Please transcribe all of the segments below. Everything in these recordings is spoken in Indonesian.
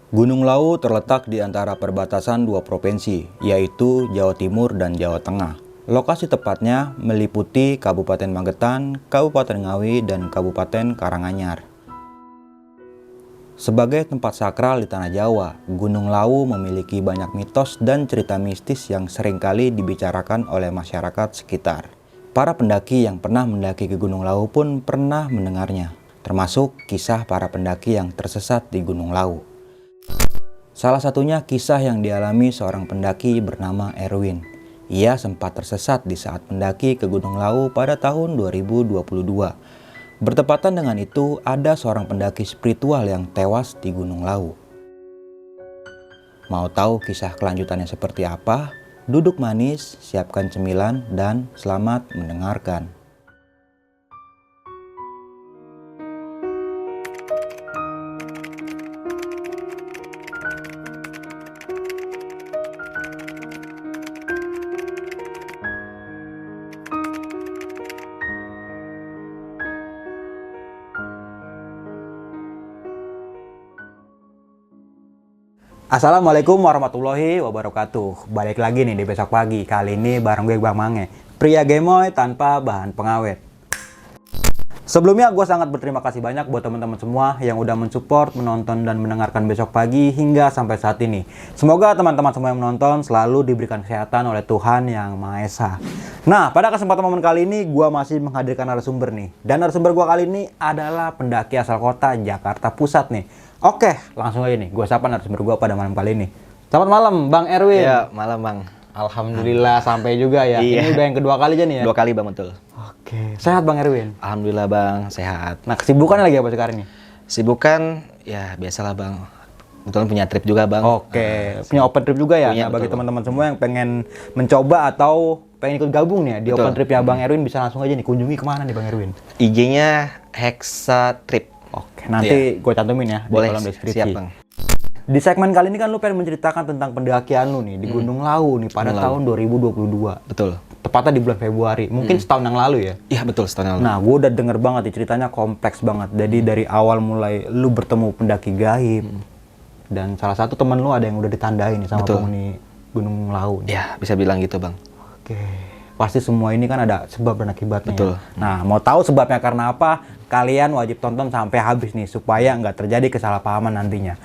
Gunung Lawu terletak di antara perbatasan dua provinsi, yaitu Jawa Timur dan Jawa Tengah. Lokasi tepatnya meliputi Kabupaten Magetan, Kabupaten Ngawi, dan Kabupaten Karanganyar. Sebagai tempat sakral di Tanah Jawa, Gunung Lawu memiliki banyak mitos dan cerita mistis yang seringkali dibicarakan oleh masyarakat sekitar. Para pendaki yang pernah mendaki ke Gunung Lawu pun pernah mendengarnya, termasuk kisah para pendaki yang tersesat di Gunung Lawu. Salah satunya kisah yang dialami seorang pendaki bernama Erwin. Ia sempat tersesat di saat mendaki ke Gunung Lawu pada tahun 2022. Bertepatan dengan itu, ada seorang pendaki spiritual yang tewas di Gunung Lawu. Mau tahu kisah kelanjutannya seperti apa? Duduk manis, siapkan cemilan, dan selamat mendengarkan. Assalamualaikum warahmatullahi wabarakatuh. Balik lagi nih di besok pagi. Kali ini bareng gue Bang Mange, pria gemoy tanpa bahan pengawet. Sebelumnya gue sangat berterima kasih banyak buat teman-teman semua yang udah mensupport, menonton, dan mendengarkan besok pagi hingga sampai saat ini. Semoga teman-teman semua yang menonton selalu diberikan kesehatan oleh Tuhan Yang Maha Esa. Nah, pada kesempatan momen kali ini gue masih menghadirkan narasumber nih. Dan narasumber gue kali ini adalah pendaki asal kota Jakarta Pusat nih. Oke, langsung aja nih, gue sapa narasumber gue pada malam kali ini. Selamat malam, Bang Erwin. Ya, malam Bang. Alhamdulillah sampai juga ya. Iya. Ini udah yang kedua kali aja nih ya? 2 kali Bang, betul. Oke, sehat Bang Erwin? Alhamdulillah Bang, sehat. Nah, kesibukan lagi apa sekarang nih? Sibukan, ya biasalah Bang. Kebetulan punya trip juga Bang. Oke, punya open trip juga ya? Punya, Nah, bagi betul. teman-teman semua yang pengen mencoba atau pengen ikut gabung nih ya, di Betul. open tripnya Bang Erwin, bisa langsung aja nih kunjungi kemana nih Bang Erwin? IG-nya Hexa Trip. Oke, nanti gue cantumin ya Boleh, di kolom deskripsi. siap Bang. Di segmen kali ini kan lu pengen menceritakan tentang pendakian lu nih di Gunung Lawu nih pada tahun 2022. Betul. Tepatnya di bulan Februari, mungkin setahun yang lalu ya. Iya betul, setahun yang lalu. Nah, gue udah denger banget nih ceritanya kompleks banget. Jadi dari awal mulai lu bertemu pendaki gaib dan salah satu temen lu ada yang udah ditandai nih sama Betul. penghuni Gunung Lawu. nih. Ya, bisa bilang gitu Bang. Oke, pasti semua ini kan ada sebab dan akibatnya. Betul. ya. Nah, mau tahu sebabnya karena apa? Kalian wajib tonton sampai habis nih supaya nggak terjadi kesalahpahaman nantinya.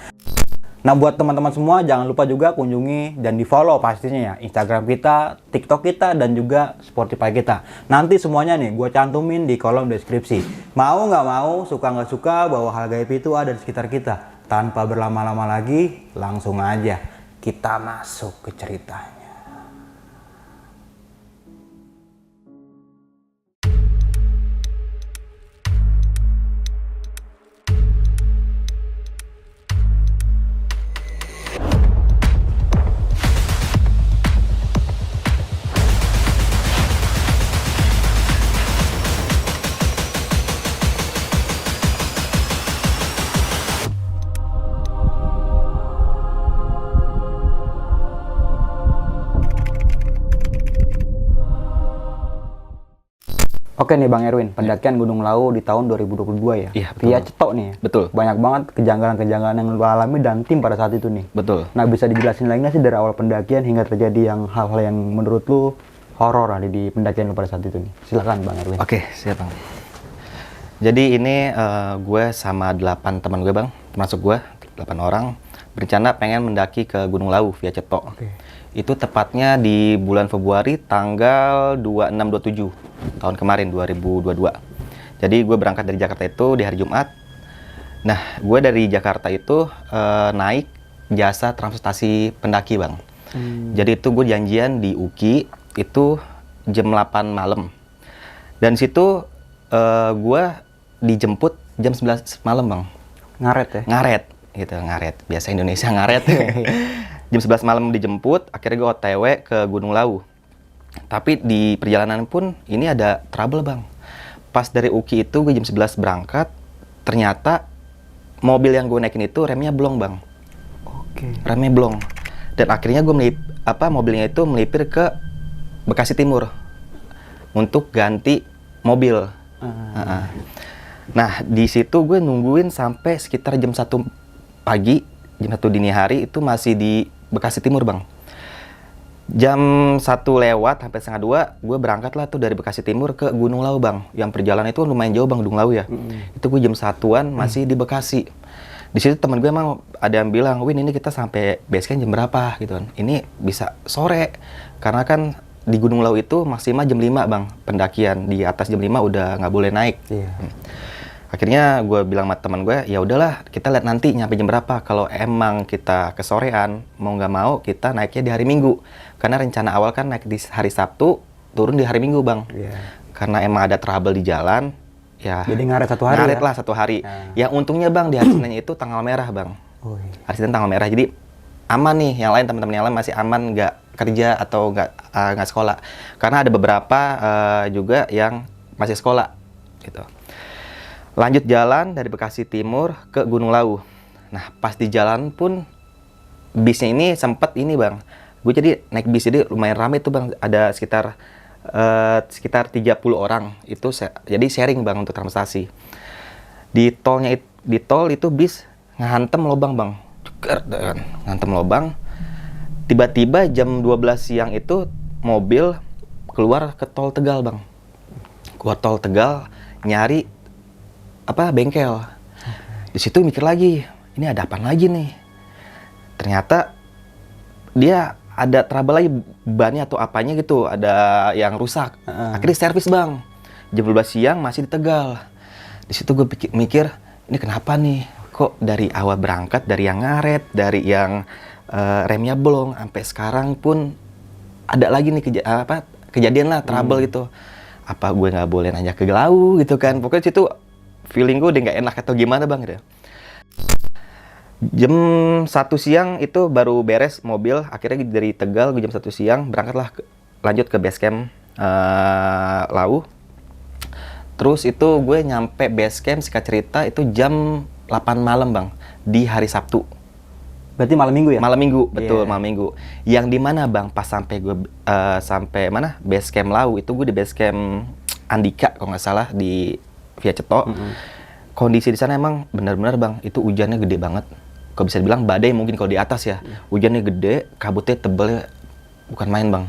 Nah, buat teman-teman semua jangan lupa juga kunjungi dan di-follow pastinya ya Instagram kita, TikTok kita, dan juga Spotify kita. Nanti semuanya nih gue cantumin di kolom deskripsi. Mau nggak mau, suka nggak suka, bahwa hal gaib itu ada di sekitar kita. Tanpa berlama-lama lagi, langsung aja kita masuk ke ceritanya. Oke nih Bang Erwin, pendakian Gunung Lawu di tahun 2022 ya? Iya, betul. Via Cetok nih ya? Betul. Banyak banget kejanggalan-kejanggalan yang lu alami dan tim pada saat itu nih. Betul. Nah, bisa dijelasin lagi nggak sih dari awal pendakian hingga terjadi yang hal-hal yang menurut lu horor di pendakian lu pada saat itu nih? Silakan Bang Erwin. Oke, siap Bang. Jadi ini gue sama 8 teman gue Bang, termasuk gue 8 orang berencana pengen mendaki ke Gunung Lawu via Cetok. Oke. Itu tepatnya di bulan Februari tanggal 26-27 tahun kemarin 2022. Jadi gue berangkat dari Jakarta itu di hari Jumat. Nah, gue dari Jakarta itu naik jasa transportasi pendaki Bang. Jadi itu gue janjian di UKI itu jam 8 malam. Dan situ gue dijemput jam 11 malam Bang. Ngaret ya? Ngaret gitu, ngaret. Biasa Indonesia ngaret. Jam 11 malam dijemput, akhirnya gue OTW ke Gunung Lawu. Tapi di perjalanan pun ini ada trouble Bang. Pas dari UKI itu gue jam 11 berangkat, ternyata mobil yang gue naikin itu remnya blong Bang. Oke. Remnya blong. Dan akhirnya gue mobilnya itu melipir ke Bekasi Timur untuk ganti mobil. Nah, di situ gue nungguin sampai sekitar jam 1 pagi, jam 1 dini hari itu masih di Bekasi Timur bang. Jam 1 lewat sampai setengah 2, gue berangkat lah tuh dari Bekasi Timur ke Gunung Lawu bang. Yang perjalanan itu lumayan jauh bang, Gunung Lawu ya. Itu gue jam 1-an masih di Bekasi. Di situ teman gue emang ada yang bilang, Win ini kita sampai base camp jam berapa gitu kan. Ini bisa sore, karena kan di Gunung Lawu itu maksimal jam 5 bang pendakian. Di atas jam 5 udah nggak boleh naik. Akhirnya gue bilang sama teman gue, ya udahlah kita lihat nanti nyampe jam berapa. Kalau emang kita kesorean, mau nggak mau kita naiknya di hari Minggu. Karena rencana awal kan naik di hari Sabtu, turun di hari Minggu bang. Karena emang ada trouble di jalan, ya. Jadi ngaret satu hari. Ngaret lah 1 hari. Yang untungnya bang di hari Senin itu tanggal merah bang. Hari Senin tanggal merah, jadi aman nih. Yang lain teman-teman yang lain masih aman, nggak kerja atau nggak sekolah. Karena ada beberapa juga yang masih sekolah, gitu. Lanjut jalan dari Bekasi Timur ke Gunung Lawu. Nah, pas di jalan pun bisnya ini sempet ini bang. Gue jadi naik bis, jadi lumayan ramai tuh bang. Ada sekitar 30 orang. Itu jadi sharing bang untuk transportasi. Di tol itu bis ngehantem lobang bang. Cuker kan, ngantem lobang. Tiba-tiba jam 12 siang itu mobil keluar ke tol Tegal bang. Keluar tol Tegal nyari bengkel. Di situ mikir lagi, ini ada apa lagi nih? Ternyata dia ada trouble lagi, bannya atau apanya gitu, ada yang rusak. Akhirnya servis bang. Jam 12 siang masih di Tegal. Di situ gue mikir, ini kenapa nih? Kok dari awal berangkat, dari yang ngaret, dari yang remnya bolong, sampai sekarang pun ada lagi nih kejadian lah, trouble gitu. Apa gue nggak boleh nanya ke Lawu gitu kan? Pokoknya situ feeling gue udah nggak enak atau gimana bang gitu. Jam 1 siang itu baru beres mobil. Akhirnya dari Tegal gue jam 1 siang berangkatlah lanjut ke base camp Lawu. Terus itu gue nyampe base camp singkat cerita itu jam 8 malam bang, di hari Sabtu. Berarti malam Minggu ya? Malam Minggu, betul malam Minggu. Yang di mana bang pas sampai gue sampai mana base camp Lawu itu gue di base camp Andika kalau nggak salah di Via Ceto. Kondisi di sana emang benar-benar bang itu hujannya gede banget. Kalau bisa dibilang badai mungkin kalau di atas ya. Hujannya gede, kabutnya tebalnya bukan main bang.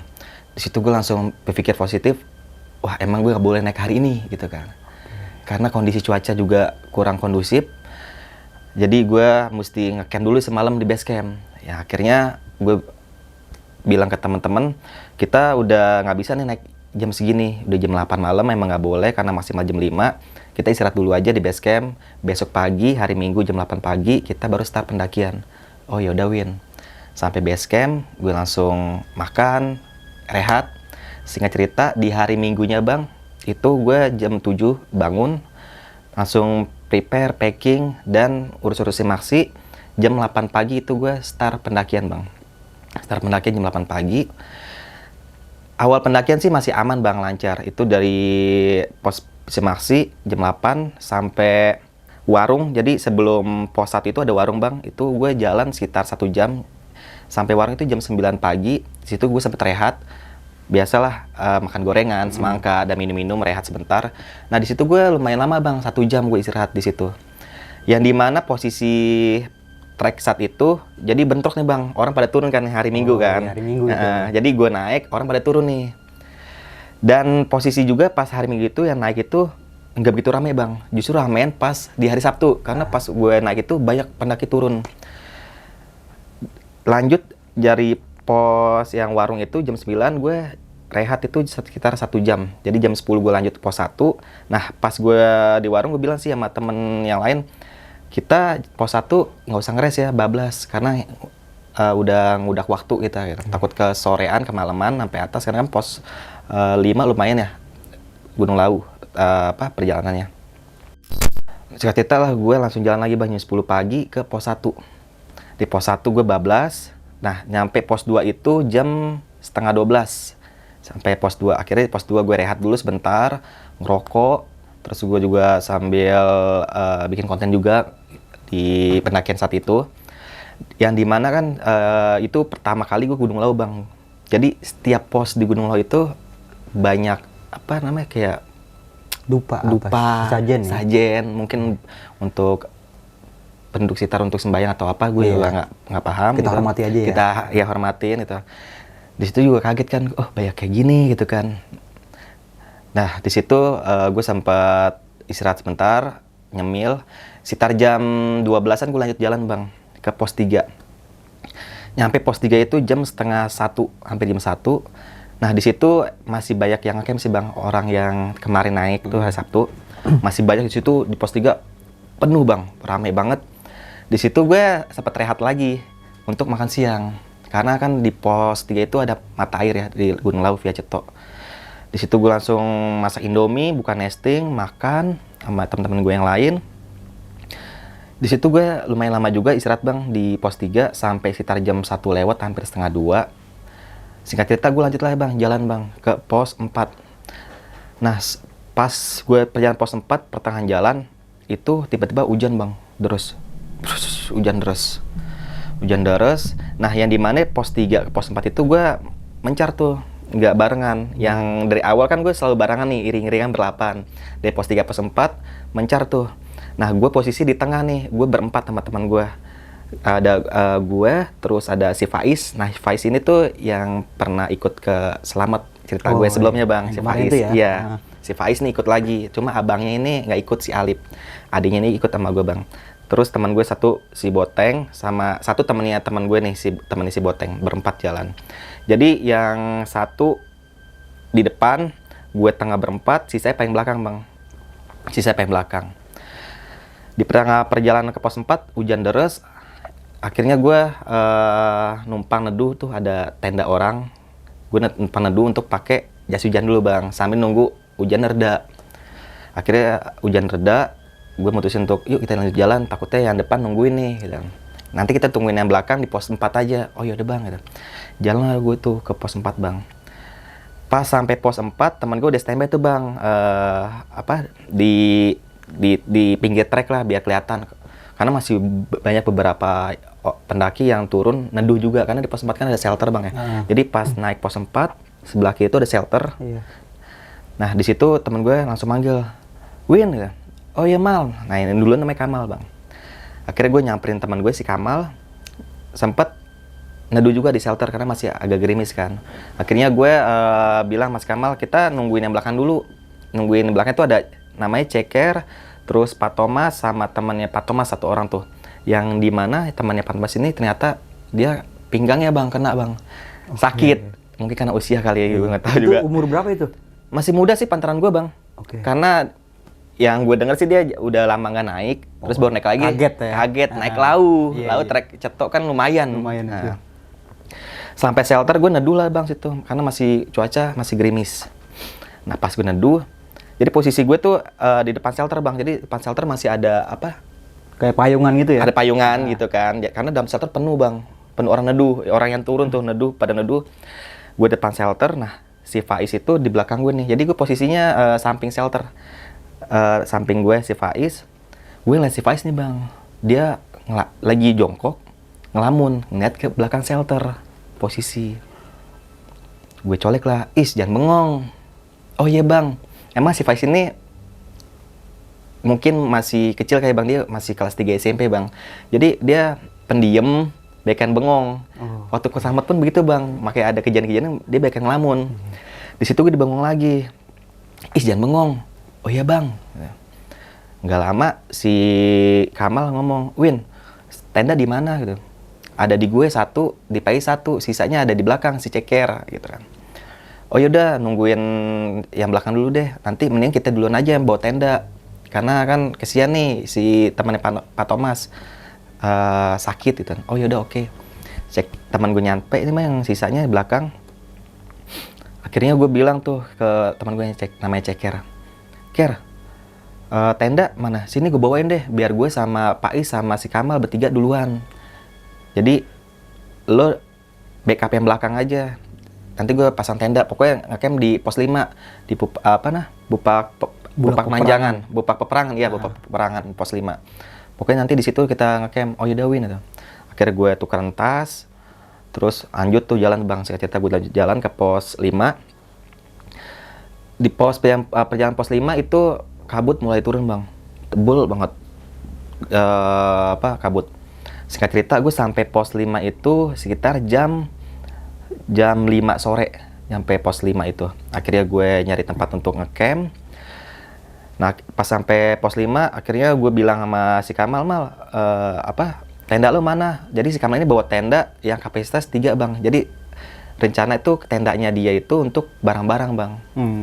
Di situ gue langsung berpikir positif. Wah emang gue nggak boleh naik hari ini gitu kan. Karena kondisi cuaca juga kurang kondusif. Jadi gue mesti ngecamp dulu semalam di base camp. Ya akhirnya gue bilang ke teman-teman, kita udah nggak bisa nih naik jam segini, udah jam 8 malam memang nggak boleh karena maksimal jam 5. Kita istirahat dulu aja di base camp. Besok pagi, hari Minggu jam 8 pagi, kita baru start pendakian. Oh yaudah Win. Sampai base camp, gue langsung makan, rehat. Singkat cerita, di hari Minggunya bang, itu gue jam 7 bangun, langsung prepare, packing, dan urus-urusin maksi. Jam 8 pagi itu gue start pendakian bang. Start pendakian jam 8 pagi. Awal pendakian sih masih aman bang, lancar. Itu dari pos Simaksi jam 8 sampai warung. Jadi sebelum pos 1 itu ada warung bang. Itu gue jalan sekitar 1 jam. Sampai warung itu jam 9 pagi. Di situ gue sempet rehat. Biasalah makan gorengan, semangka, dan minum-minum, rehat sebentar. Nah di situ gue lumayan lama bang, 1 jam gue istirahat di situ. Yang dimana posisi trek saat itu, jadi bentrok nih bang. Orang pada turun kan hari Minggu kan. Hari Minggu itu. Jadi gue naik, orang pada turun nih. Dan posisi juga pas hari Minggu itu yang naik itu nggak begitu ramai bang. Justru ramean pas di hari Sabtu. Karena pas gue naik itu banyak pendaki turun. Lanjut dari pos yang warung itu jam 9 gue rehat itu sekitar 1 jam. Jadi jam 10 gue lanjut pos 1. Nah pas gue di warung gue bilang sih sama temen yang lain, kita pos 1 nggak usah ngeres ya, bablas. Karena udah ngudak waktu kita gitu. Takut ke sorean, kemalaman sampai atas. Karena kan pos 5 lumayan ya Gunung Lawu perjalanannya. Singkat cerita lah gue langsung jalan lagi bang jam 10 pagi ke pos 1. Di pos 1 gue bablas. Nah nyampe pos 2 itu jam setengah 12. Sampai pos 2, akhirnya pos 2 gue rehat dulu sebentar, ngerokok. Terus gue juga sambil bikin konten juga di pendakian saat itu. Yang dimana kan itu pertama kali gue Gunung Lawu bang. Jadi setiap pos di Gunung Lawu itu banyak kayak dupa sajen, ya? mungkin untuk penduduk sekitar untuk sembahyang atau apa, gue juga nggak paham. Kita gitu. hormati aja ya. Kita ya hormatin gitu. Di situ juga kaget kan, oh banyak kayak gini gitu kan. Nah di situ gue sempat istirahat sebentar, nyemil. Sekitar jam 12-an gue lanjut jalan bang ke pos 3. Nyampe pos 3 itu jam setengah 1, hampir jam 1. Nah di situ masih banyak yang ngecamp sih bang, orang yang kemarin naik tuh hari Sabtu. Masih banyak di situ, di pos 3 penuh bang, ramai banget. Di situ gue sempat rehat lagi untuk makan siang. Karena kan di pos 3 itu ada mata air ya, di Gunung Lawu via Ceto. Di situ gue langsung masak Indomie, buka nesting, makan sama teman-teman gue yang lain. Di situ gue lumayan lama juga istirahat bang di pos 3 sampai sekitar jam 1 lewat, hampir setengah 2. Singkat cerita gue lanjut lah bang, jalan bang ke pos 4. Nah pas gue perjalanan pos 4, pertengahan jalan itu tiba-tiba hujan bang, deras. Hujan deras. Nah yang dimana pos 3 ke pos 4 itu gue mencar tuh, nggak barengan. Yang dari awal kan gue selalu barengan nih, iring-iringan berlapan. Dari pos 3 pos 4 mencar tuh. Nah gue posisi di tengah nih, gue berempat sama teman gue. Ada gue, terus ada si Faiz. Nah Faiz ini tuh yang pernah ikut ke Selamat cerita gue sebelumnya bang. Si Faiz, iya. Si Faiz nih ikut lagi, cuma abangnya ini nggak ikut, si Alip. Adiknya ini ikut sama gue bang. Terus teman gue satu, si Boteng, sama satu temennya teman gue nih, temennya si Boteng, berempat jalan. Jadi yang satu di depan, gue tengah berempat, sisanya paling belakang bang. Sisanya paling belakang. Di tengah perjalanan ke pos 4, hujan deras. Akhirnya gue numpang neduh tuh, ada tenda orang. Gue numpang neduh untuk pakai jas hujan dulu bang, sambil nunggu hujan reda. Akhirnya hujan reda, gue mutusin untuk yuk kita lanjut jalan, takutnya yang depan nungguin nih gitu. Nanti kita tungguin yang belakang di pos 4 aja. Oh yaudah bang gitu. Jalan lah gue tuh ke pos 4 bang. Pas sampai pos 4, teman gue udah standby tuh bang, di pinggir trek lah biar kelihatan. Karena masih banyak beberapa pendaki yang turun neduh juga, karena di pos 4 kan ada shelter bang ya. Jadi pas naik pos 4, sebelah kiri itu ada shelter. Nah di situ temen gue langsung manggil, Win, gitu. Oh iya Mal. Nah ini dulu namanya Kamal bang. Akhirnya gue nyamperin teman gue si Kamal, sempet neduh juga di shelter karena masih agak gerimis kan. Akhirnya gue bilang, Mas Kamal, kita nungguin yang belakang dulu. Nungguin yang belakang itu ada namanya Ceker, terus Pak Thomas sama temannya Pak Thomas, satu orang tuh. Yang dimana temannya Pak Thomas ini ternyata dia pinggangnya bang kena bang, sakit. Mungkin karena usia kali ya, gue nggak tahu juga. Itu umur berapa itu? Masih muda sih pantaran gue bang. Karena yang gue denger sih dia udah lama nggak naik, terus baru naik lagi. Kaget ya? Kaget, naik Lawu. Lawu trek Ceto kan lumayan. Nah, sampai shelter gue neduh lah bang situ, karena masih cuaca masih gerimis. Nah pas gue neduh, jadi posisi gue tuh di depan shelter bang. Jadi depan shelter masih ada apa? Kayak payungan gitu ya? Ada payungan gitu kan. Karena dalam shelter penuh bang, penuh orang neduh, orang yang turun tuh neduh, pada neduh. Gue depan shelter, nah si Faiz itu di belakang gue nih. Jadi gue posisinya samping shelter. Samping gue si Faiz. Gue ngeliat si Faiz nih bang, dia lagi jongkok, ngelamun, ngeliat ke belakang shelter, posisi. Gue colek lah, Is jangan bengong. Oh iya bang, emang si Faiz ini mungkin masih kecil kayak bang, dia masih kelas 3 SMP bang. Jadi dia pendiam, baikan bengong. Waktu ke Selamat pun begitu bang, makanya ada kejadian-kejadian dia baikan ngelamun. Di situ gue dibengong lagi, Is jangan bengong. Oh iya bang. Nggak lama si Kamal ngomong, Win, tenda di mana gitu? Ada di gue satu, di Pai satu, sisanya ada di belakang si Ceker gitu kan. Oh yaudah nungguin yang belakang dulu deh, nanti mending kita duluan aja bawa tenda. Karena kan kesian nih si temannya Pak Thomas sakit gitu. Oh yaudah oke. Cek teman gue nyampe, ini mah yang sisanya di belakang. Akhirnya gue bilang tuh ke teman gue yang namanya Ceker, Ker, tenda mana? Sini gue bawain deh, biar gue sama Pak Is sama si Kamal bertiga duluan. Jadi lo backup yang belakang aja. Nanti gue pasang tenda, pokoknya ngecamp di pos 5 di Bupak Manjangan, Bupak Peperangan, iya Bupak Peperangan pos 5. Pokoknya nanti di situ kita ngecamp. Oh yaudah Win itu. Akhirnya gue tukeran tas, terus lanjut tuh jalan bang. Singkat cerita gue lanjut jalan ke pos 5. Di pos perjalanan pos 5 itu kabut mulai turun bang, tebel banget. kabut. Singkat cerita, gue sampai pos 5 itu sekitar jam 5 sore. Sampai pos 5 itu. Akhirnya gue nyari tempat untuk ngecamp. Nah, pas sampai pos 5, akhirnya gue bilang sama si Kamal, tenda lo mana? Jadi si Kamal ini bawa tenda yang kapasitas 3 bang. Jadi rencana itu tendanya dia itu untuk barang-barang bang.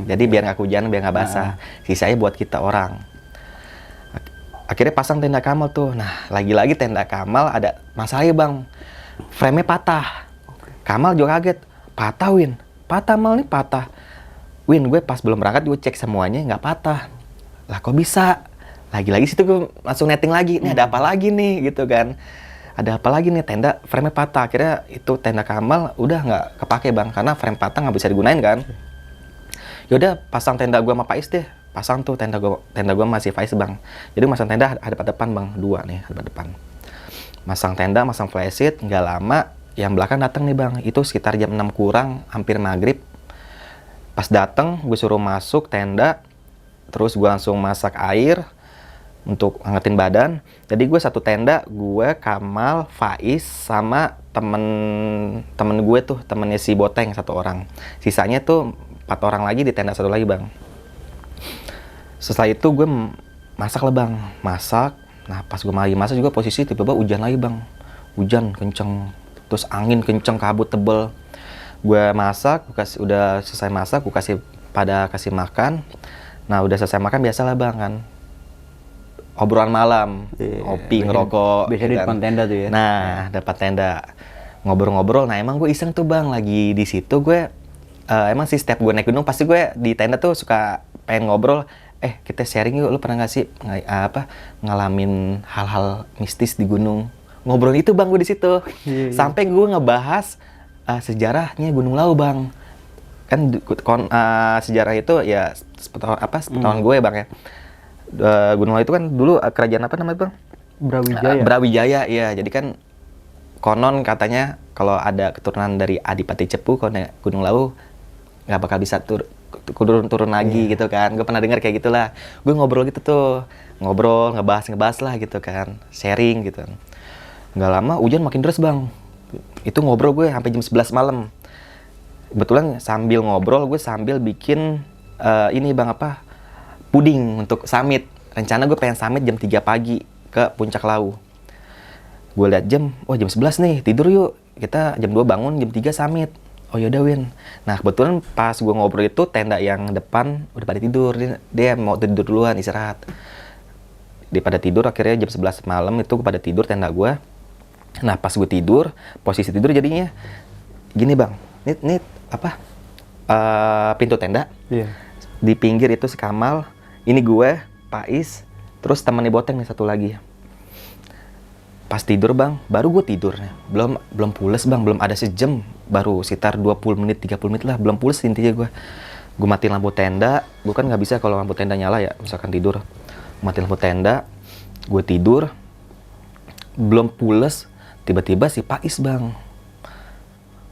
Jadi biar nggak hujan, biar nggak basah. Sisanya buat kita orang. Akhirnya pasang tenda Kamal tuh. Nah, lagi-lagi tenda Kamal ada masalahnya bang. Frame-nya patah. Kamal juga kaget. Patah Win. Patah Mal nih patah. Win, gue pas belum berangkat gue cek semuanya nggak patah. Lah kok bisa? Lagi-lagi situ gue langsung netting lagi. Nih ada apa lagi nih gitu kan. Ada apa lagi nih, tenda frame-nya patah. Akhirnya itu tenda Kamal udah nggak kepake bang. Karena frame patah nggak bisa digunain kan. Yaudah pasang tenda gue sama Faiz deh. Pasang tuh tenda gue masih Faiz bang. Jadi masang tenda ada depan bang, 2 nih ada depan. Masang tenda, masang flashlight, nggak lama yang belakang datang nih bang. Itu sekitar jam 6 kurang, hampir maghrib. Pas datang gue suruh masuk tenda, terus gue langsung masak air untuk hangatin badan. Jadi gue satu tenda, gue, Kamal, Faiz, sama temen gue tuh, temennya si Boteng 1 orang. Sisanya tuh 4 orang lagi di tenda satu lagi bang. Setelah itu gue masak lah bang, masak. Nah pas gue lagi masak juga posisi tiba-tiba hujan lagi bang. Hujan kenceng, terus angin kenceng, kabut tebel. Gue masak, udah selesai masak, gue kasih makan. Nah udah selesai makan biasalah bang kan. Obrolan malam, ngopi, ngerokok. Biasanya di depan tenda tuh ya. Nah depan tenda ngobrol-ngobrol. Nah emang gue iseng tuh bang, lagi di situ gue emang sih setiap gue naik gunung pasti gue di tenda tuh suka pengen ngobrol. Kita sharing yuk, lu pernah nggak sih ngalamin hal-hal mistis di gunung? Ngobrol itu bang gue di situ. Sampai gue ngebahas sejarahnya Gunung Lawu bang. Kan sejarah itu ya sepengetahuan gue bang ya. Gunung Lawu itu kan dulu kerajaan apa namanya bang? Brawijaya. Brawijaya, iya. Jadi kan konon katanya kalau ada keturunan dari Adipati Cepu, kalau naik Gunung Lawu nggak bakal bisa turun lagi gitu kan. Gue pernah dengar kayak gitulah. Gue ngobrol gitu tuh, ngebahas lah gitu kan, sharing gitu. Nggak lama hujan makin deras bang. Itu ngobrol gue sampai jam 11 malam. Kebetulan sambil ngobrol gue sambil bikin ini bang puding untuk summit. Rencana gue pengen summit jam 3 pagi ke Puncak Lawu. Gue liat jam, jam 11 nih, tidur yuk. Kita jam 2 bangun, jam 3 summit. Oh yaudah Win. Nah kebetulan pas gue ngobrol itu tenda yang depan udah pada tidur. Dia mau tidur duluan, istirahat. Dia pada tidur, akhirnya jam 11 malam itu gue pada tidur tenda gue. Nah pas gue tidur, posisi tidur jadinya gini bang. Ini pintu tenda. Di pinggir itu si Kamal, ini gue, Faiz, terus temennya Boteng nih 1 lagi. Pas tidur bang, baru gue tidur nih. Belum pules bang, belum ada sejam. Baru sekitar 20 menit, 30 menit lah. Belum pules intinya gue. Gue matiin lampu tenda. Gue kan nggak bisa kalau lampu tenda nyala ya, misalkan tidur. Matiin lampu tenda, gue tidur. Belum pules, tiba-tiba si Faiz bang.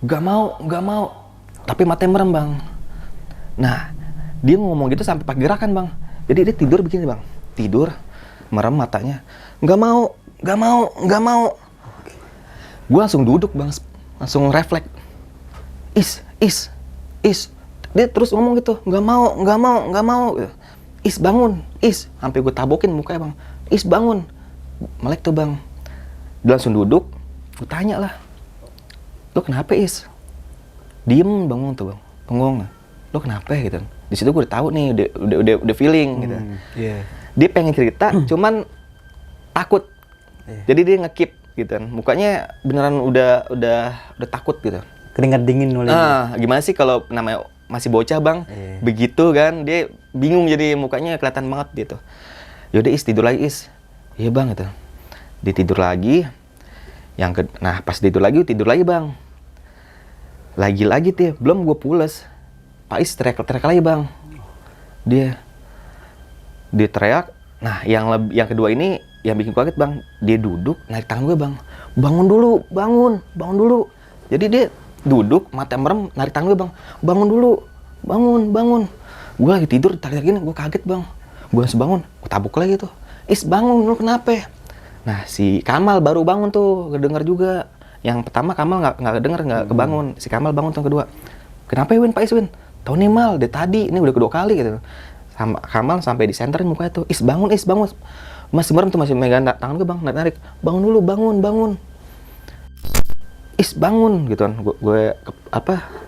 Gak mau. Tapi matanya merem bang. Nah, dia ngomong gitu sampai pakai gerakan bang. Jadi dia tidur begini bang. Tidur, merem matanya. Gak mau. Gue langsung duduk bang, langsung refleks. Is. Dia terus ngomong gitu, gak mau. Is bangun, Is. Sampai gue tabokin mukanya bang. Is bangun. Melek tuh bang. Dia langsung duduk, gue tanya lah. Lo kenapa Is? Diem bangun tuh bang, bengong. Lo kenapa gitu? Di situ gue udah tahu nih, udah feeling gitu. Dia pengen cerita, cuman takut. Jadi dia nge-keep gitu kan. Mukanya beneran udah takut gitu. Keringat dingin mulai. Gimana sih kalau namanya masih bocah bang? Begitu kan, dia bingung jadi mukanya kelihatan banget gitu. Yaudah Is, tidur lagi Is. Iya bang gitu. Dia tidur lagi. Nah pas tidur lagi bang. Lagi-lagi dia, belum gue pules. Faiz teriak lagi bang. Dia teriak. Nah yang kedua ini yang bikin kaget bang, dia duduk naik tangan gue bang, bangun dulu. Jadi dia duduk mata merem narik tangan gue bang, bangun. Gue lagi tidur tarik gini, gue kaget bang, gue langsung bangun, gue tabuk lagi tuh, Is bangun, lu kenapa? Nah, si Kamal baru bangun tuh, kedenger juga. Yang pertama Kamal nggak kedenger, nggak kebangun. Si Kamal bangun tuh yang kedua. Kenapa ya Win, Pak Is Win? Tahu nih Mal, dari tadi, ini udah kedua kali gitu. Kamal sampai disenterin mukanya tuh, Is bangun, Is bangun. Masih merem tuh, masih megang tangan gue bang, narik. Bangun dulu, bangun. Is bangun gitu kan. Gue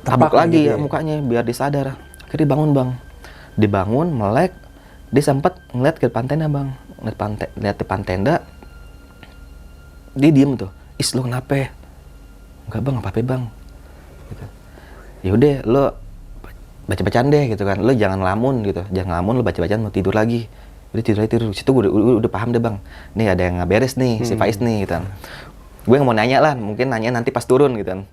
tabuk lagi gitu ya mukanya biar dia sadar. Akhirnya bangun bang. Dibangun, melek. Dia sempat ngeliat ke depan tenda bang. Lihat depan tenda. Dia diem tuh. Is lo kenapa? Enggak bang, apa-apa bang. Gitu. Yaudah lo baca-bacaan deh gitu kan. Lo jangan ngelamun gitu. Jangan ngelamun, lo baca-bacaan mau tidur lagi. Udah tidur. Situ gue udah paham deh bang. Nih ada yang nggak beres nih, si Faiz nih gitu kan. Gue yang mau nanya lah, mungkin nanya nanti pas turun gitu kan.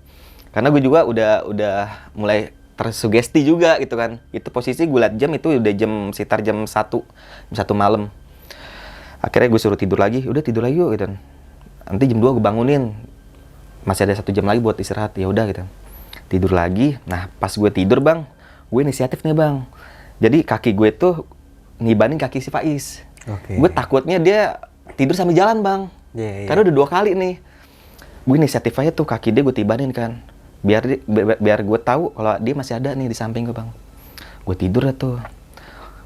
Karena gue juga udah mulai tersugesti juga gitu kan. Itu posisi gue liat jam itu udah sekitar jam 1 malam. Akhirnya gue suruh tidur lagi. Udah tidur lagi yuk gitu kan. Nanti jam 2 gue bangunin. Masih ada 1 jam lagi buat istirahat. Ya udah gitu. Tidur lagi. Nah, pas gue tidur, Bang, gue inisiatif nih, Bang. Jadi kaki gue tuh nibanin kaki si Faiz. Oke. Gue takutnya dia tidur sambil jalan, Bang. Iya. Karena udah 2 kali nih. Gue inisiatif aja tuh kaki dia gue tibanin kan. Biar gue tahu kalau dia masih ada nih di samping gue, Bang. Gue tidur lah tuh.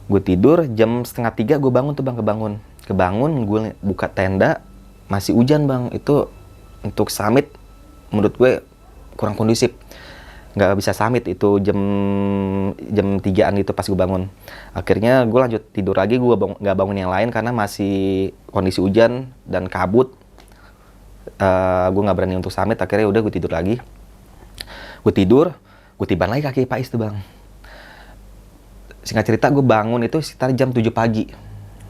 Gue tidur jam 2:30 gue bangun tuh, Bang, kebangun gue buka tenda, masih hujan, Bang. Itu untuk summit menurut gue kurang kondusif. Nggak bisa summit itu jam 3-an itu pas gue bangun. Akhirnya gue lanjut tidur lagi, gue nggak bangun yang lain karena masih kondisi hujan dan kabut. Gue nggak berani untuk summit. Akhirnya udah gue tidur lagi. Gue tiban lagi kaki Faiz tuh, Bang. Singkat cerita gue bangun itu sekitar jam 7 pagi.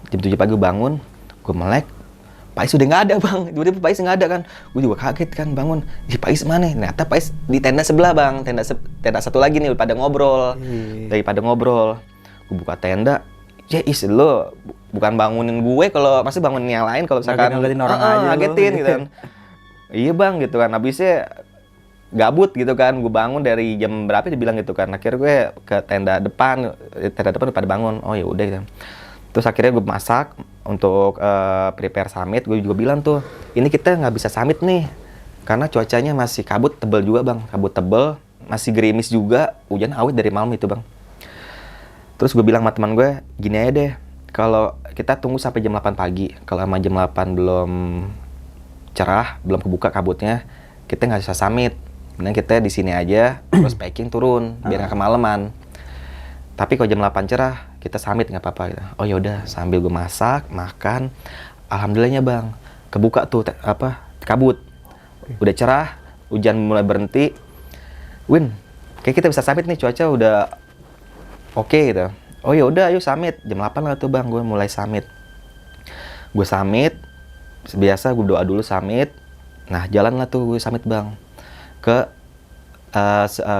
Jam 7 pagi gue bangun, gue melek. Faiz udah nggak ada, Bang. Tiba-tiba Faiz nggak ada kan. Gue juga kaget kan bangun. Di Faiz mana? Ternyata Faiz di tenda sebelah, Bang. Tenda satu lagi nih pada ngobrol. Daripada ngobrol, gue buka tenda. Ya Is, lo bukan bangunin gue kalau masih bangunin yang lain kalau misalkan ngagetin orang aja ngagetin gitu kan. Iya, Bang, gitu kan. Habisnya gabut gitu kan. Gue bangun dari jam berapa dia bilang gitu kan. Akhirnya gue ke tenda depan udah pada bangun. Oh ya udah gitu. Terus akhirnya gue masak untuk prepare summit. Gue juga bilang tuh, ini kita nggak bisa summit nih karena cuacanya masih kabut tebel juga, Bang. Kabut tebel, masih gerimis juga, hujan awet dari malam itu, Bang. Terus gue bilang sama teman gue, gini aja deh, kalau kita tunggu sampai jam 8 pagi. Kalau sama jam 8 belum cerah, belum kebuka kabutnya, kita nggak bisa summit. Mending kita di sini aja, terus packing turun, biar nggak kemalaman. Tapi kalau jam 8 cerah, kita summit nggak apa-apa gitu. Oh yaudah, sambil gue masak, makan. Alhamdulillahnya, Bang, kebuka tuh kabut. Udah cerah, hujan mulai berhenti. Win, kayak kita bisa summit nih, cuaca udah oke gitu. Oh yaudah, ayo summit. Jam 8 lah tuh, Bang, gue mulai summit. Gue summit, biasa gue doa dulu summit. Nah, jalan lah tuh gue summit, Bang.